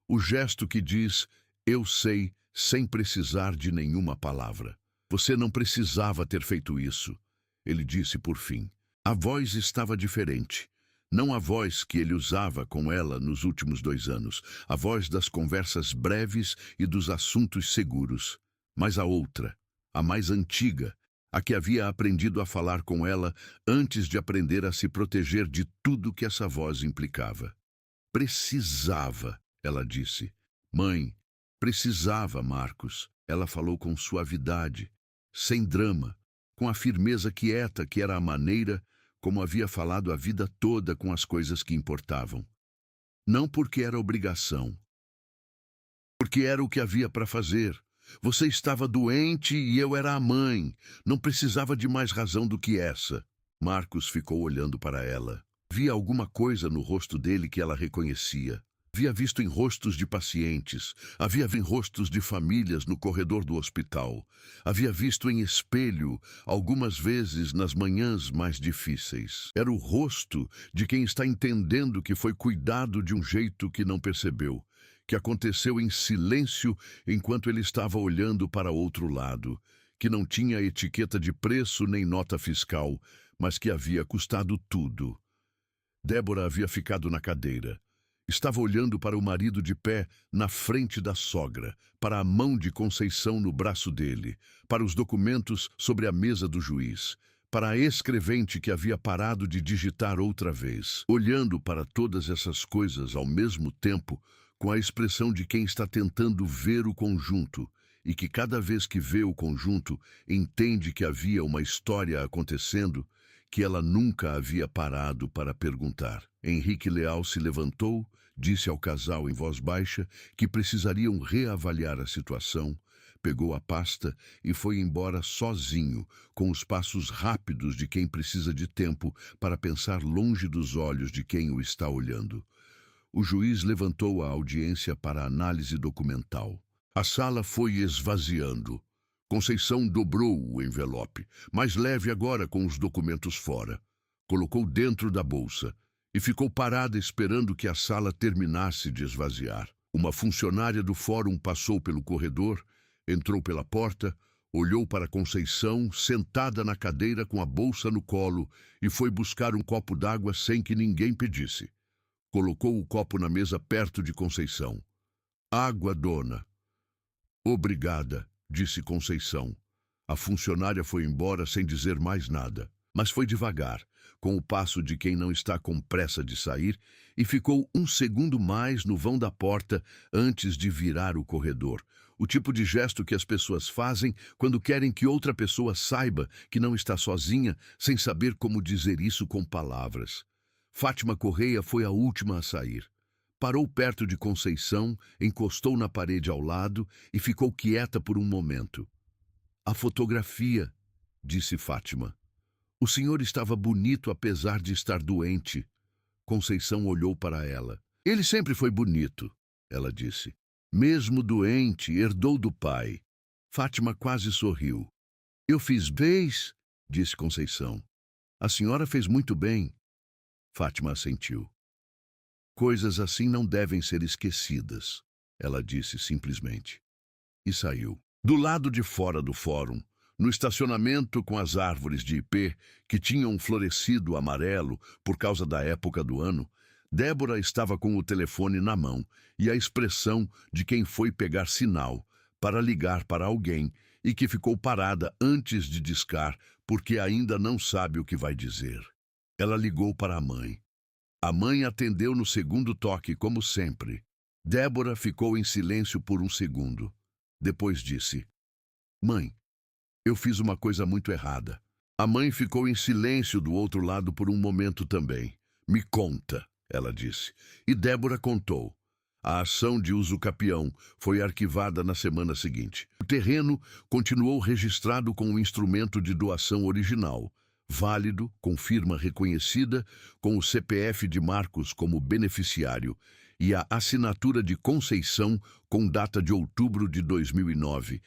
o gesto que diz, eu sei, sem precisar de nenhuma palavra. Você não precisava ter feito isso, ele disse por fim. A voz estava diferente. Não a voz que ele usava com ela nos últimos 2 anos, a voz das conversas breves e dos assuntos seguros, mas a outra, a mais antiga, a que havia aprendido a falar com ela antes de aprender a se proteger de tudo que essa voz implicava. Precisava, ela disse. Mãe, precisava, Marcos. Ela falou com suavidade, sem drama, com a firmeza quieta que era a maneira como havia falado a vida toda com as coisas que importavam. Não porque era obrigação, porque era o que havia para fazer. Você estava doente e eu era a mãe. Não precisava de mais razão do que essa. Marcos ficou olhando para ela. Via alguma coisa no rosto dele que ela reconhecia. Havia visto em rostos de pacientes. Havia visto em rostos de famílias no corredor do hospital. Havia visto em espelho, algumas vezes nas manhãs mais difíceis. Era o rosto de quem está entendendo que foi cuidado de um jeito que não percebeu, que aconteceu em silêncio enquanto ele estava olhando para outro lado, que não tinha etiqueta de preço nem nota fiscal, mas que havia custado tudo. Débora havia ficado na cadeira. Estava olhando para o marido de pé na frente da sogra, para a mão de Conceição no braço dele, para os documentos sobre a mesa do juiz, para a escrevente que havia parado de digitar outra vez, olhando para todas essas coisas ao mesmo tempo, com a expressão de quem está tentando ver o conjunto e que cada vez que vê o conjunto entende que havia uma história acontecendo que ela nunca havia parado para perguntar. Henrique Leal se levantou, disse ao casal em voz baixa que precisariam reavaliar a situação, pegou a pasta e foi embora sozinho, com os passos rápidos de quem precisa de tempo para pensar longe dos olhos de quem o está olhando. O juiz levantou a audiência para análise documental. A sala foi esvaziando. Conceição dobrou o envelope, mais leve agora com os documentos fora. Colocou dentro da bolsa e ficou parada esperando que a sala terminasse de esvaziar. Uma funcionária do fórum passou pelo corredor, entrou pela porta, olhou para Conceição, sentada na cadeira com a bolsa no colo, e foi buscar um copo d'água sem que ninguém pedisse. Colocou o copo na mesa perto de Conceição. Água, dona. Obrigada, disse Conceição. A funcionária foi embora sem dizer mais nada, mas foi devagar, com o passo de quem não está com pressa de sair, e ficou 1 segundo mais no vão da porta antes de virar o corredor. O tipo de gesto que as pessoas fazem quando querem que outra pessoa saiba que não está sozinha, sem saber como dizer isso com palavras. Fátima Correia foi a última a sair. parou perto de Conceição, encostou na parede ao lado e ficou quieta por um momento. A fotografia, disse Fátima. O senhor estava bonito apesar de estar doente. Conceição olhou para ela. Ele sempre foi bonito, ela disse. Mesmo doente, herdou do pai. Fátima quase sorriu. Eu fiz bem, disse Conceição. A senhora fez muito bem. Fátima assentiu. Coisas assim não devem ser esquecidas, ela disse simplesmente. E saiu. Do lado de fora do fórum, no estacionamento com as árvores de ipê, que tinham florescido amarelo por causa da época do ano, Débora estava com o telefone na mão e a expressão de quem foi pegar sinal para ligar para alguém e que ficou parada antes de discar porque ainda não sabe o que vai dizer. Ela ligou para a mãe. A mãe atendeu no segundo toque, como sempre. Débora ficou em silêncio por um segundo. Depois disse: Mãe, eu fiz uma coisa muito errada. A mãe ficou em silêncio do outro lado por um momento também. Me conta, ela disse. E Débora contou. A ação de uso capião foi arquivada na semana seguinte. O terreno continuou registrado com o instrumento de doação original, válido, com firma reconhecida, com o CPF de Marcos como beneficiário e a assinatura de Conceição com data de outubro de 2009,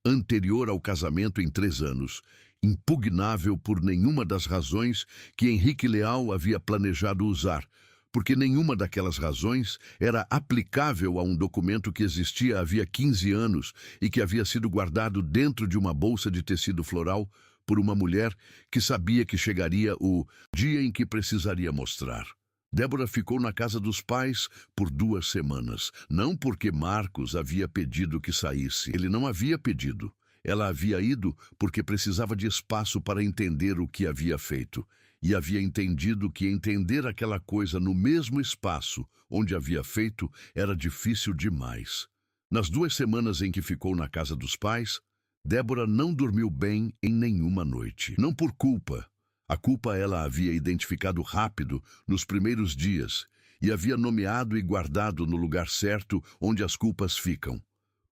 anterior ao casamento em 3 anos, impugnável por nenhuma das razões que Henrique Leal havia planejado usar, porque nenhuma daquelas razões era aplicável a um documento que existia havia 15 anos e que havia sido guardado dentro de uma bolsa de tecido floral por uma mulher que sabia que chegaria o dia em que precisaria mostrar. Débora ficou na casa dos pais por 2 semanas, não porque Marcos havia pedido que saísse. Ele não havia pedido. Ela havia ido porque precisava de espaço para entender o que havia feito. E havia entendido que entender aquela coisa no mesmo espaço onde havia feito era difícil demais. Nas 2 semanas em que ficou na casa dos pais, Débora não dormiu bem em nenhuma noite. Não por culpa. A culpa ela havia identificado rápido nos primeiros dias e havia nomeado e guardado no lugar certo onde as culpas ficam.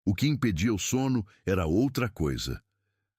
O que impedia o sono era outra coisa.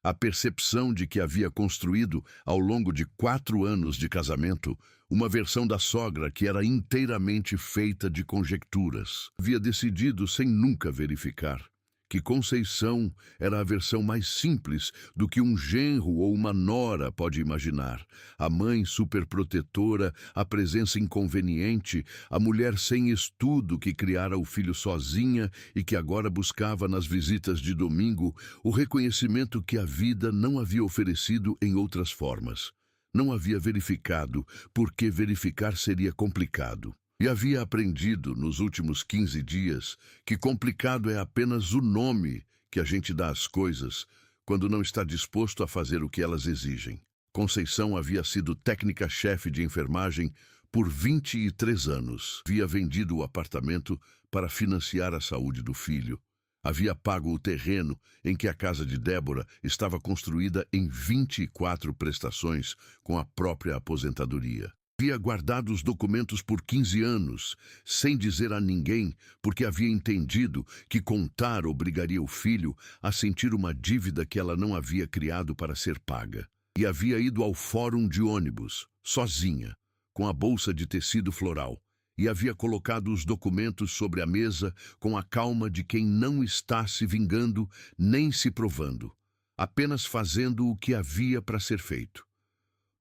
A percepção de que havia construído, ao longo de 4 anos de casamento, uma versão da sogra que era inteiramente feita de conjecturas. Havia decidido, sem nunca verificar, que Conceição era a versão mais simples do que um genro ou uma nora pode imaginar. A mãe superprotetora, a presença inconveniente, a mulher sem estudo que criara o filho sozinha e que agora buscava nas visitas de domingo o reconhecimento que a vida não havia oferecido em outras formas. Não havia verificado, porque verificar seria complicado. E havia aprendido, nos últimos 15 dias, que complicado é apenas o nome que a gente dá às coisas quando não está disposto a fazer o que elas exigem. Conceição havia sido técnica-chefe de enfermagem por 23 anos. Havia vendido o apartamento para financiar a saúde do filho. Havia pago o terreno em que a casa de Débora estava construída em 24 prestações com a própria aposentadoria. Havia guardado os documentos por 15 anos, sem dizer a ninguém, porque havia entendido que contar obrigaria o filho a sentir uma dívida que ela não havia criado para ser paga. E havia ido ao fórum de ônibus, sozinha, com a bolsa de tecido floral, e havia colocado os documentos sobre a mesa com a calma de quem não está se vingando nem se provando, apenas fazendo o que havia para ser feito.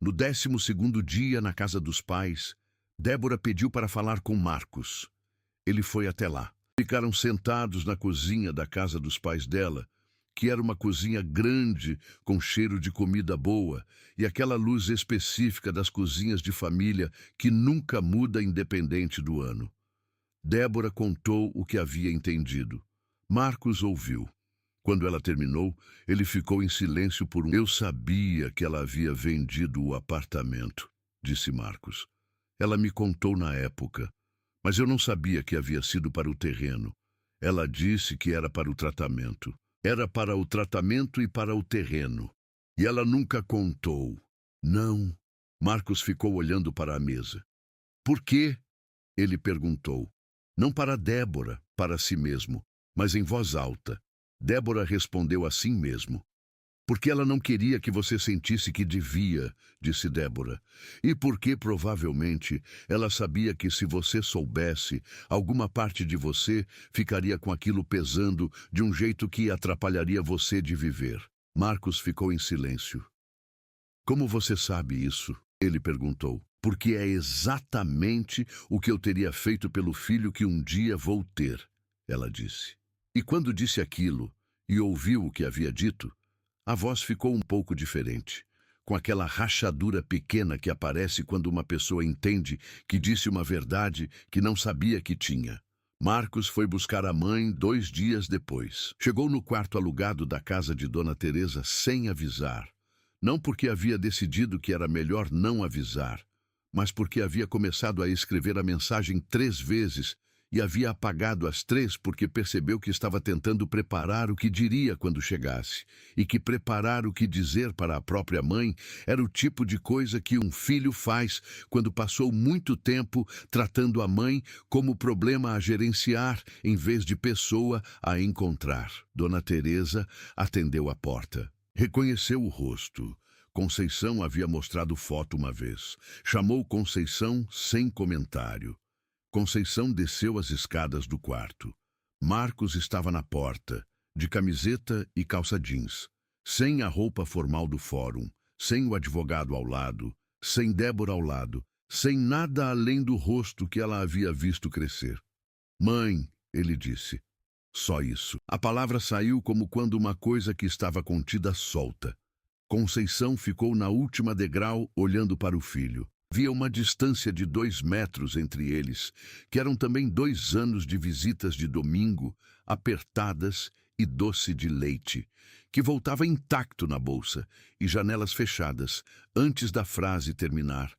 No 12º dia na casa dos pais, Débora pediu para falar com Marcos. Ele foi até lá. Ficaram sentados na cozinha da casa dos pais dela, que era uma cozinha grande com cheiro de comida boa e aquela luz específica das cozinhas de família que nunca muda independente do ano. Débora contou o que havia entendido. Marcos ouviu. Quando ela terminou, ele ficou em silêncio por um... Eu sabia que ela havia vendido o apartamento, disse Marcos. Ela me contou na época, mas eu não sabia que havia sido para o terreno. Ela disse que era para o tratamento. Era para o tratamento e para o terreno. E ela nunca contou. Não. Marcos ficou olhando para a mesa. Por quê? Ele perguntou. Não para Débora, para si mesmo, mas em voz alta. Débora respondeu assim mesmo. Porque ela não queria que você sentisse que devia, disse Débora. E porque, provavelmente, ela sabia que se você soubesse, alguma parte de você ficaria com aquilo pesando de um jeito que atrapalharia você de viver. Marcos ficou em silêncio. Como você sabe isso? Ele perguntou. Porque é exatamente o que eu teria feito pelo filho que um dia vou ter, ela disse. E quando disse aquilo, e ouviu o que havia dito, a voz ficou um pouco diferente, com aquela rachadura pequena que aparece quando uma pessoa entende que disse uma verdade que não sabia que tinha. Marcos foi buscar a mãe 2 dias depois. Chegou no quarto alugado da casa de Dona Teresa sem avisar. Não porque havia decidido que era melhor não avisar, mas porque havia começado a escrever a mensagem 3 vezes e havia apagado as 3 porque percebeu que estava tentando preparar o que diria quando chegasse, e que preparar o que dizer para a própria mãe era o tipo de coisa que um filho faz quando passou muito tempo tratando a mãe como problema a gerenciar em vez de pessoa a encontrar. Dona Teresa atendeu a porta. Reconheceu o rosto. Conceição havia mostrado foto uma vez. Chamou Conceição sem comentário. Conceição desceu as escadas do quarto. Marcos estava na porta, de camiseta e calça jeans, sem a roupa formal do fórum, sem o advogado ao lado, sem Débora ao lado, sem nada além do rosto que ela havia visto crescer. Mãe, ele disse. Só isso. A palavra saiu como quando uma coisa que estava contida solta. Conceição ficou na última degrau olhando para o filho. Havia uma distância de 2 metros entre eles, que eram também 2 anos de visitas de domingo, apertadas e doce de leite, que voltava intacto na bolsa e janelas fechadas, antes da frase terminar,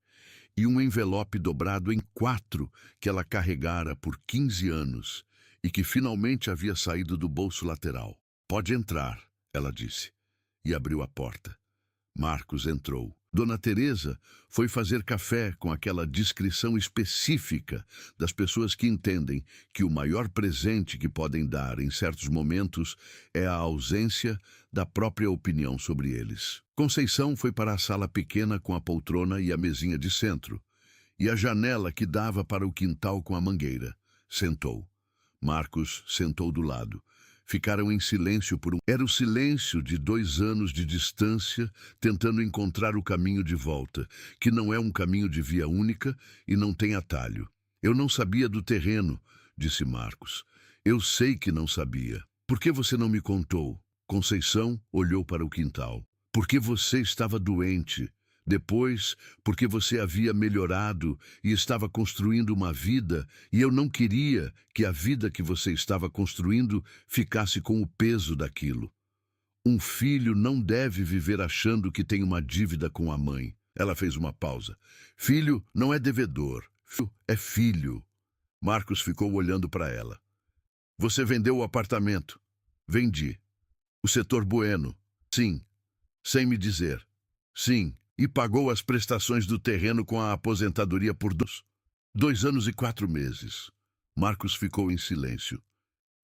e um envelope dobrado em 4 que ela carregara por 15 anos e que finalmente havia saído do bolso lateral. Pode entrar, ela disse, e abriu a porta. Marcos entrou. Dona Teresa foi fazer café com aquela descrição específica das pessoas que entendem que o maior presente que podem dar em certos momentos é a ausência da própria opinião sobre eles. Conceição foi para a sala pequena com a poltrona e a mesinha de centro, e a janela que dava para o quintal com a mangueira. Sentou. Marcos sentou do lado. Ficaram em silêncio por um... Era o silêncio de 2 anos de distância, tentando encontrar o caminho de volta, que não é um caminho de via única e não tem atalho. Eu não sabia do terreno, disse Marcos. Eu sei que não sabia. Por que você não me contou? Conceição olhou para o quintal. Porque você estava doente. Depois, porque você havia melhorado e estava construindo uma vida, e eu não queria que a vida que você estava construindo ficasse com o peso daquilo. Um filho não deve viver achando que tem uma dívida com a mãe. Ela fez uma pausa. Filho não é devedor. Filho é filho. Marcos ficou olhando para ela. Você vendeu o apartamento. Vendi. O setor Bueno. Sim. Sem me dizer. Sim. E pagou as prestações do terreno com a aposentadoria por 2 anos e 4 meses. Marcos ficou em silêncio.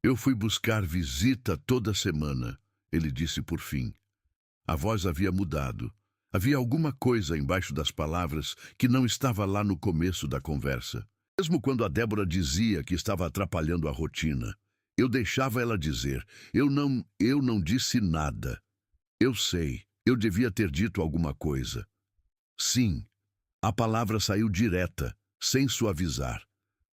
Eu fui buscar visita toda semana, ele disse por fim. A voz havia mudado. Havia alguma coisa embaixo das palavras que não estava lá no começo da conversa. Mesmo quando a Débora dizia que estava atrapalhando a rotina, eu deixava ela dizer, eu não disse nada. Eu sei. Eu devia ter dito alguma coisa. Sim, a palavra saiu direta, sem suavizar.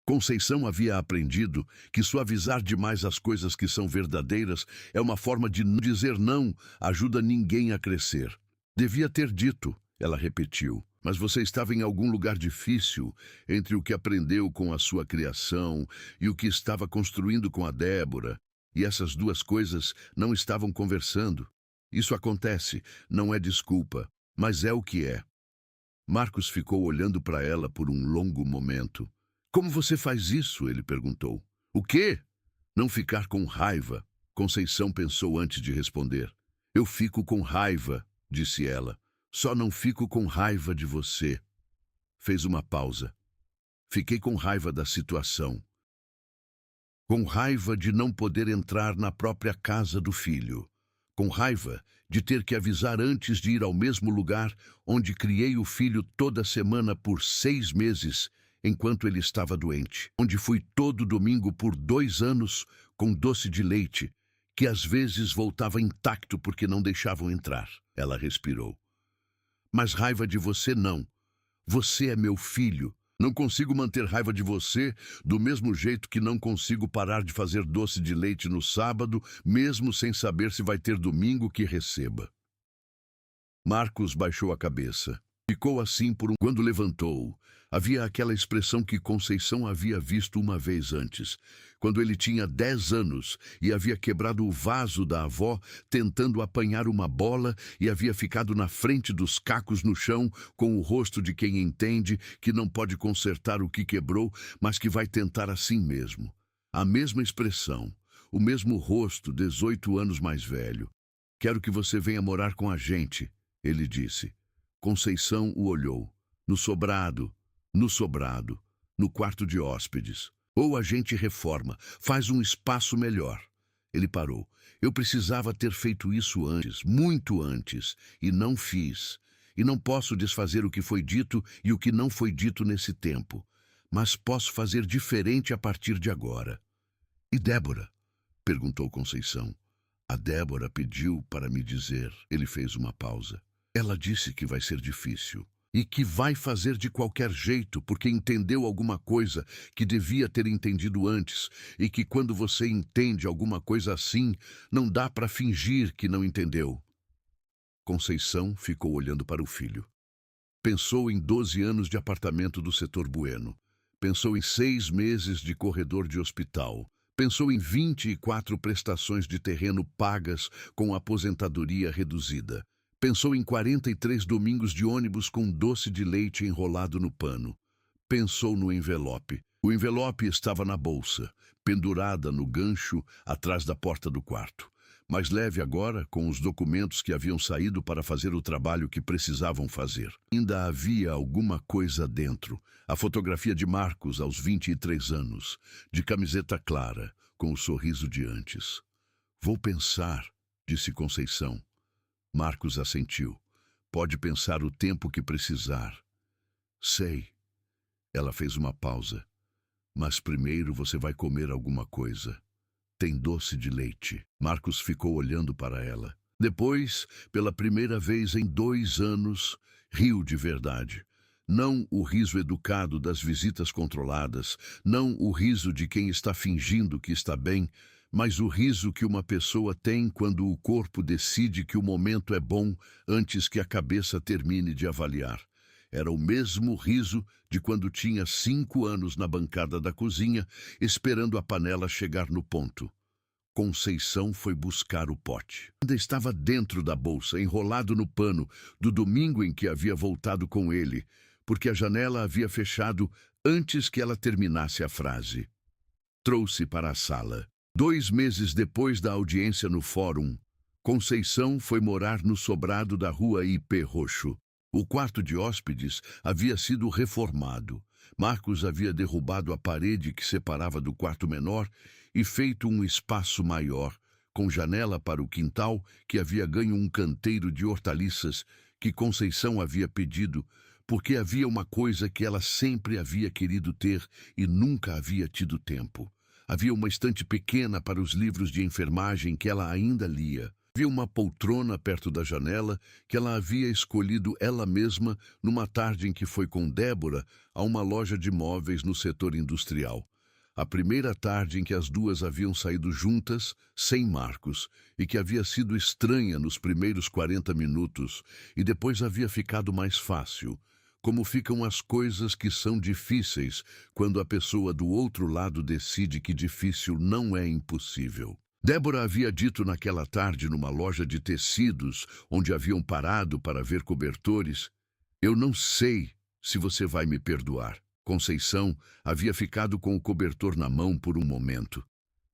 Conceição havia aprendido que suavizar demais as coisas que são verdadeiras é uma forma de não dizer não, ajuda ninguém a crescer. Devia ter dito, ela repetiu, mas você estava em algum lugar difícil entre o que aprendeu com a sua criação e o que estava construindo com a Débora, e essas 2 coisas não estavam conversando. Isso acontece, não é desculpa, mas é o que é. Marcos ficou olhando para ela por um longo momento. Como você faz isso? Ele perguntou. O quê? Não ficar com raiva. Conceição pensou antes de responder. Eu fico com raiva, disse ela. Só não fico com raiva de você. Fez uma pausa. Fiquei com raiva da situação. com raiva de não poder entrar na própria casa do filho, com raiva de ter que avisar antes de ir ao mesmo lugar onde criei o filho toda semana por 6 meses, enquanto ele estava doente, onde fui todo domingo por 2 anos com doce de leite, que às vezes voltava intacto porque não deixavam entrar. Ela respirou. Mas raiva de você não. Você é meu filho. Não consigo manter raiva de você do mesmo jeito que não consigo parar de fazer doce de leite no sábado, mesmo sem saber se vai ter domingo que receba. Marcos baixou a cabeça. Ficou assim por Quando levantou, havia aquela expressão que Conceição havia visto uma vez antes, quando ele tinha 10 anos e havia quebrado o vaso da avó tentando apanhar uma bola e havia ficado na frente dos cacos no chão com o rosto de quem entende que não pode consertar o que quebrou, mas que vai tentar assim mesmo. A mesma expressão, o mesmo rosto, 18 anos mais velho. Quero que você venha morar com a gente, ele disse. Conceição o olhou. No sobrado, no quarto de hóspedes. Ou a gente reforma, faz um espaço melhor. Ele parou. Eu precisava ter feito isso antes, muito antes, e não fiz. E não posso desfazer o que foi dito e o que não foi dito nesse tempo. Mas posso fazer diferente a partir de agora. E Débora? Perguntou Conceição. A Débora pediu para me dizer. Ele fez uma pausa. Ela disse que vai ser difícil e que vai fazer de qualquer jeito porque entendeu alguma coisa que devia ter entendido antes e que quando você entende alguma coisa assim, não dá para fingir que não entendeu. Conceição ficou olhando para o filho. Pensou em 12 anos de apartamento do setor Bueno. Pensou em 6 meses de corredor de hospital. Pensou em 24 prestações de terreno pagas com aposentadoria reduzida. Pensou em 43 domingos de ônibus com doce de leite enrolado no pano. Pensou no envelope. O envelope estava na bolsa, pendurada no gancho atrás da porta do quarto. Mais leve agora, com os documentos que haviam saído para fazer o trabalho que precisavam fazer. Ainda havia alguma coisa dentro. A fotografia de Marcos aos 23 anos, de camiseta clara, com o sorriso de antes. Vou pensar, disse Conceição. Marcos assentiu. Pode pensar o tempo que precisar. Sei. Ela fez uma pausa. Mas primeiro você vai comer alguma coisa. Tem doce de leite. Marcos ficou olhando para ela. Depois, pela primeira vez em 2 anos, riu de verdade. Não o riso educado das visitas controladas, não o riso de quem está fingindo que está bem, mas o riso que uma pessoa tem quando o corpo decide que o momento é bom antes que a cabeça termine de avaliar. Era o mesmo riso de quando tinha 5 anos na bancada da cozinha, esperando a panela chegar no ponto. Conceição foi buscar o pote. Ainda estava dentro da bolsa, enrolado no pano, do domingo em que havia voltado com ele, porque a janela havia fechado antes que ela terminasse a frase. Trouxe para a sala. 2 meses depois da audiência no fórum, Conceição foi morar no sobrado da rua IP Roxo. O quarto de hóspedes havia sido reformado. Marcos havia derrubado a parede que separava do quarto menor e feito um espaço maior, com janela para o quintal, que havia ganho um canteiro de hortaliças que Conceição havia pedido, porque havia uma coisa que ela sempre havia querido ter e nunca havia tido tempo. Havia uma estante pequena para os livros de enfermagem que ela ainda lia. Havia uma poltrona perto da janela que ela havia escolhido ela mesma numa tarde em que foi com Débora a uma loja de móveis no setor industrial. A primeira tarde em que as duas haviam saído juntas, sem Marcos, e que havia sido estranha nos primeiros 40 minutos, e depois havia ficado mais fácil. Como ficam as coisas que são difíceis quando a pessoa do outro lado decide que difícil não é impossível. Débora havia dito naquela tarde numa loja de tecidos, onde haviam parado para ver cobertores, eu não sei se você vai me perdoar. Conceição havia ficado com o cobertor na mão por um momento.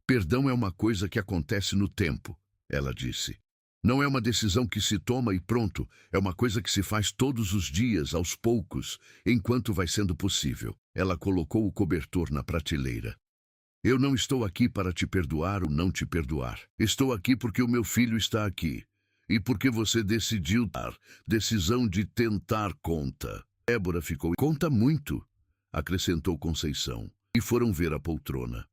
Perdão é uma coisa que acontece no tempo, ela disse. Não é uma decisão que se toma e pronto, é uma coisa que se faz todos os dias, aos poucos, enquanto vai sendo possível. Ela colocou o cobertor na prateleira. Eu não estou aqui para te perdoar ou não te perdoar. Estou aqui porque o meu filho está aqui. E porque você decidiu dar decisão de tentar conta. Débora ficou. Conta muito, acrescentou Conceição. E foram ver a poltrona.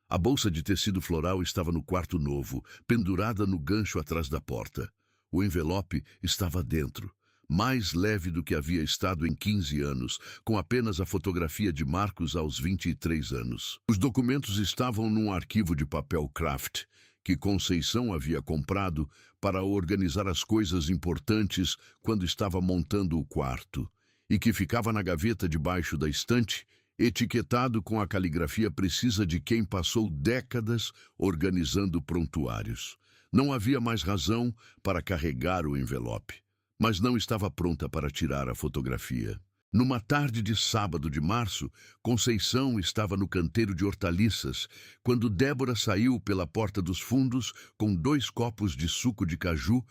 A bolsa de tecido floral estava no quarto novo, pendurada no gancho atrás da porta. O envelope estava dentro, mais leve do que havia estado em 15 anos, com apenas a fotografia de Marcos aos 23 anos. Os documentos estavam num arquivo de papel craft, que Conceição havia comprado para organizar as coisas importantes quando estava montando o quarto, e que ficava na gaveta debaixo da estante, etiquetado com a caligrafia precisa de quem passou décadas organizando prontuários. Não havia mais razão para carregar o envelope, mas não estava pronta para tirar a fotografia. Numa tarde de sábado de março, Conceição estava no canteiro de hortaliças, quando Débora saiu pela porta dos fundos com 2 copos de suco de caju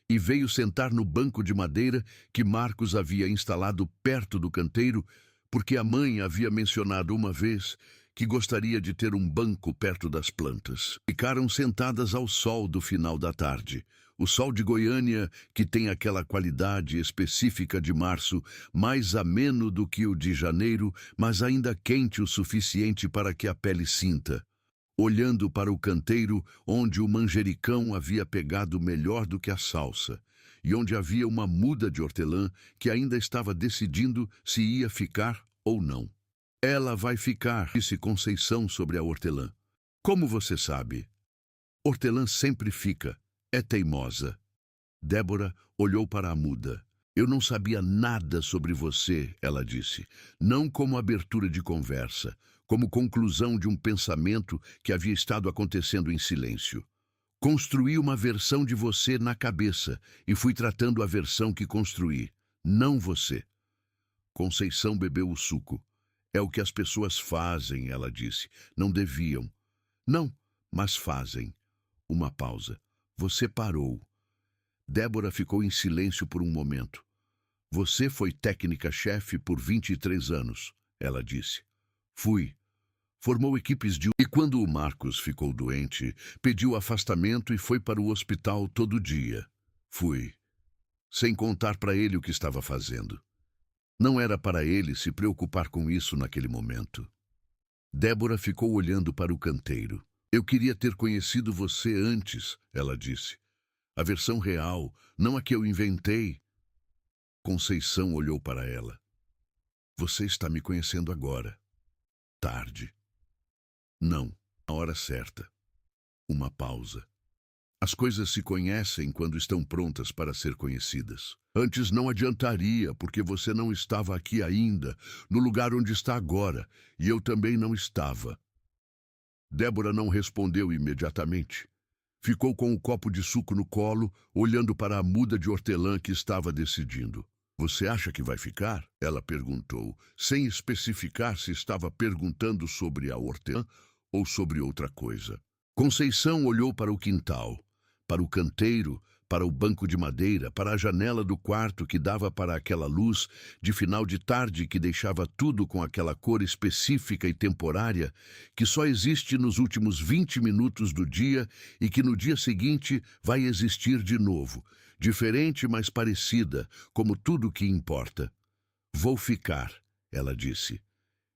e veio sentar no banco de madeira que Marcos havia instalado perto do canteiro, porque a mãe havia mencionado uma vez que gostaria de ter um banco perto das plantas. Ficaram sentadas ao sol do final da tarde. O sol de Goiânia, que tem aquela qualidade específica de março, mais ameno do que o de janeiro, mas ainda quente o suficiente para que a pele sinta. Olhando para o canteiro, onde o manjericão havia pegado melhor do que a salsa, e onde havia uma muda de hortelã que ainda estava decidindo se ia ficar ou não. Ela vai ficar, disse Conceição sobre a hortelã. Como você sabe? Hortelã sempre fica, é teimosa. Débora olhou para a muda. Eu não sabia nada sobre você, ela disse, não como abertura de conversa, como conclusão de um pensamento que havia estado acontecendo em silêncio. Construí uma versão de você na cabeça e fui tratando a versão que construí, não você. Conceição bebeu o suco. É o que as pessoas fazem, ela disse. Não deviam. Não, mas fazem. Uma pausa. Você parou. Débora ficou em silêncio por um momento. Você foi técnica-chefe por 23 anos, ela disse. Fui. Formou equipes de... E quando o Marcos ficou doente, pediu afastamento e foi para o hospital todo dia. Fui. Sem contar para ele o que estava fazendo. Não era para ele se preocupar com isso naquele momento. Débora ficou olhando para o canteiro. Eu queria ter conhecido você antes, ela disse. A versão real, não a que eu inventei. Conceição olhou para ela. Você está me conhecendo agora. Tarde. Não, a hora certa. Uma pausa. As coisas se conhecem quando estão prontas para ser conhecidas. Antes não adiantaria, porque você não estava aqui ainda, no lugar onde está agora, e eu também não estava. Débora não respondeu imediatamente. Ficou com o copo de suco no colo, olhando para a muda de hortelã que estava decidindo. Você acha que vai ficar? Ela perguntou, sem especificar se estava perguntando sobre a hortelã ou sobre outra coisa. Conceição olhou para o quintal, para o canteiro, para o banco de madeira, para a janela do quarto que dava para aquela luz de final de tarde que deixava tudo com aquela cor específica e temporária que só existe nos últimos 20 minutos do dia e que no dia seguinte vai existir de novo, diferente, mas parecida, como tudo que importa. Vou ficar, ela disse.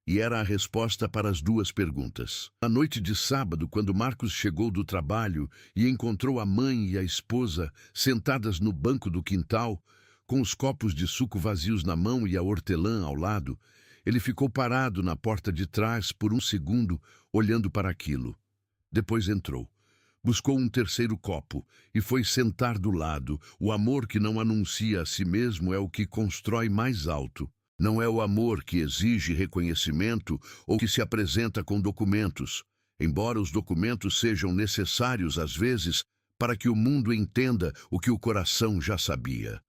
E era a resposta para as 2 perguntas. Na noite de sábado, quando Marcos chegou do trabalho e encontrou a mãe e a esposa sentadas no banco do quintal, com os copos de suco vazios na mão e a hortelã ao lado, ele ficou parado na porta de trás por um segundo, olhando para aquilo. Depois entrou. Buscou um terceiro copo e foi sentar do lado. O amor que não anuncia a si mesmo é o que constrói mais alto. Não é o amor que exige reconhecimento ou que se apresenta com documentos, embora os documentos sejam necessários às vezes para que o mundo entenda o que o coração já sabia.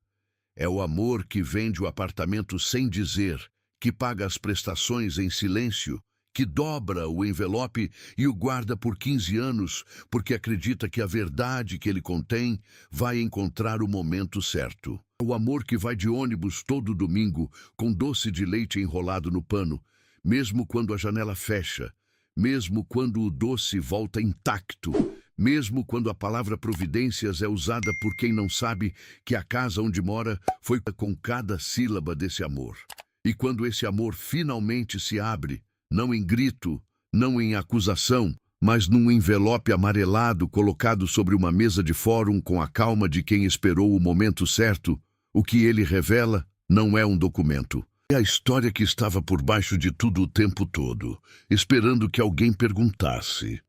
É o amor que vende o apartamento sem dizer, que paga as prestações em silêncio, que dobra o envelope e o guarda por 15 anos porque acredita que a verdade que ele contém vai encontrar o momento certo. O amor que vai de ônibus todo domingo com doce de leite enrolado no pano, mesmo quando a janela fecha, mesmo quando o doce volta intacto, mesmo quando a palavra providências é usada por quem não sabe que a casa onde mora foi com cada sílaba desse amor. E quando esse amor finalmente se abre, não em grito, não em acusação, mas num envelope amarelado colocado sobre uma mesa de fórum com a calma de quem esperou o momento certo, o que ele revela não é um documento. É a história que estava por baixo de tudo o tempo todo, esperando que alguém perguntasse: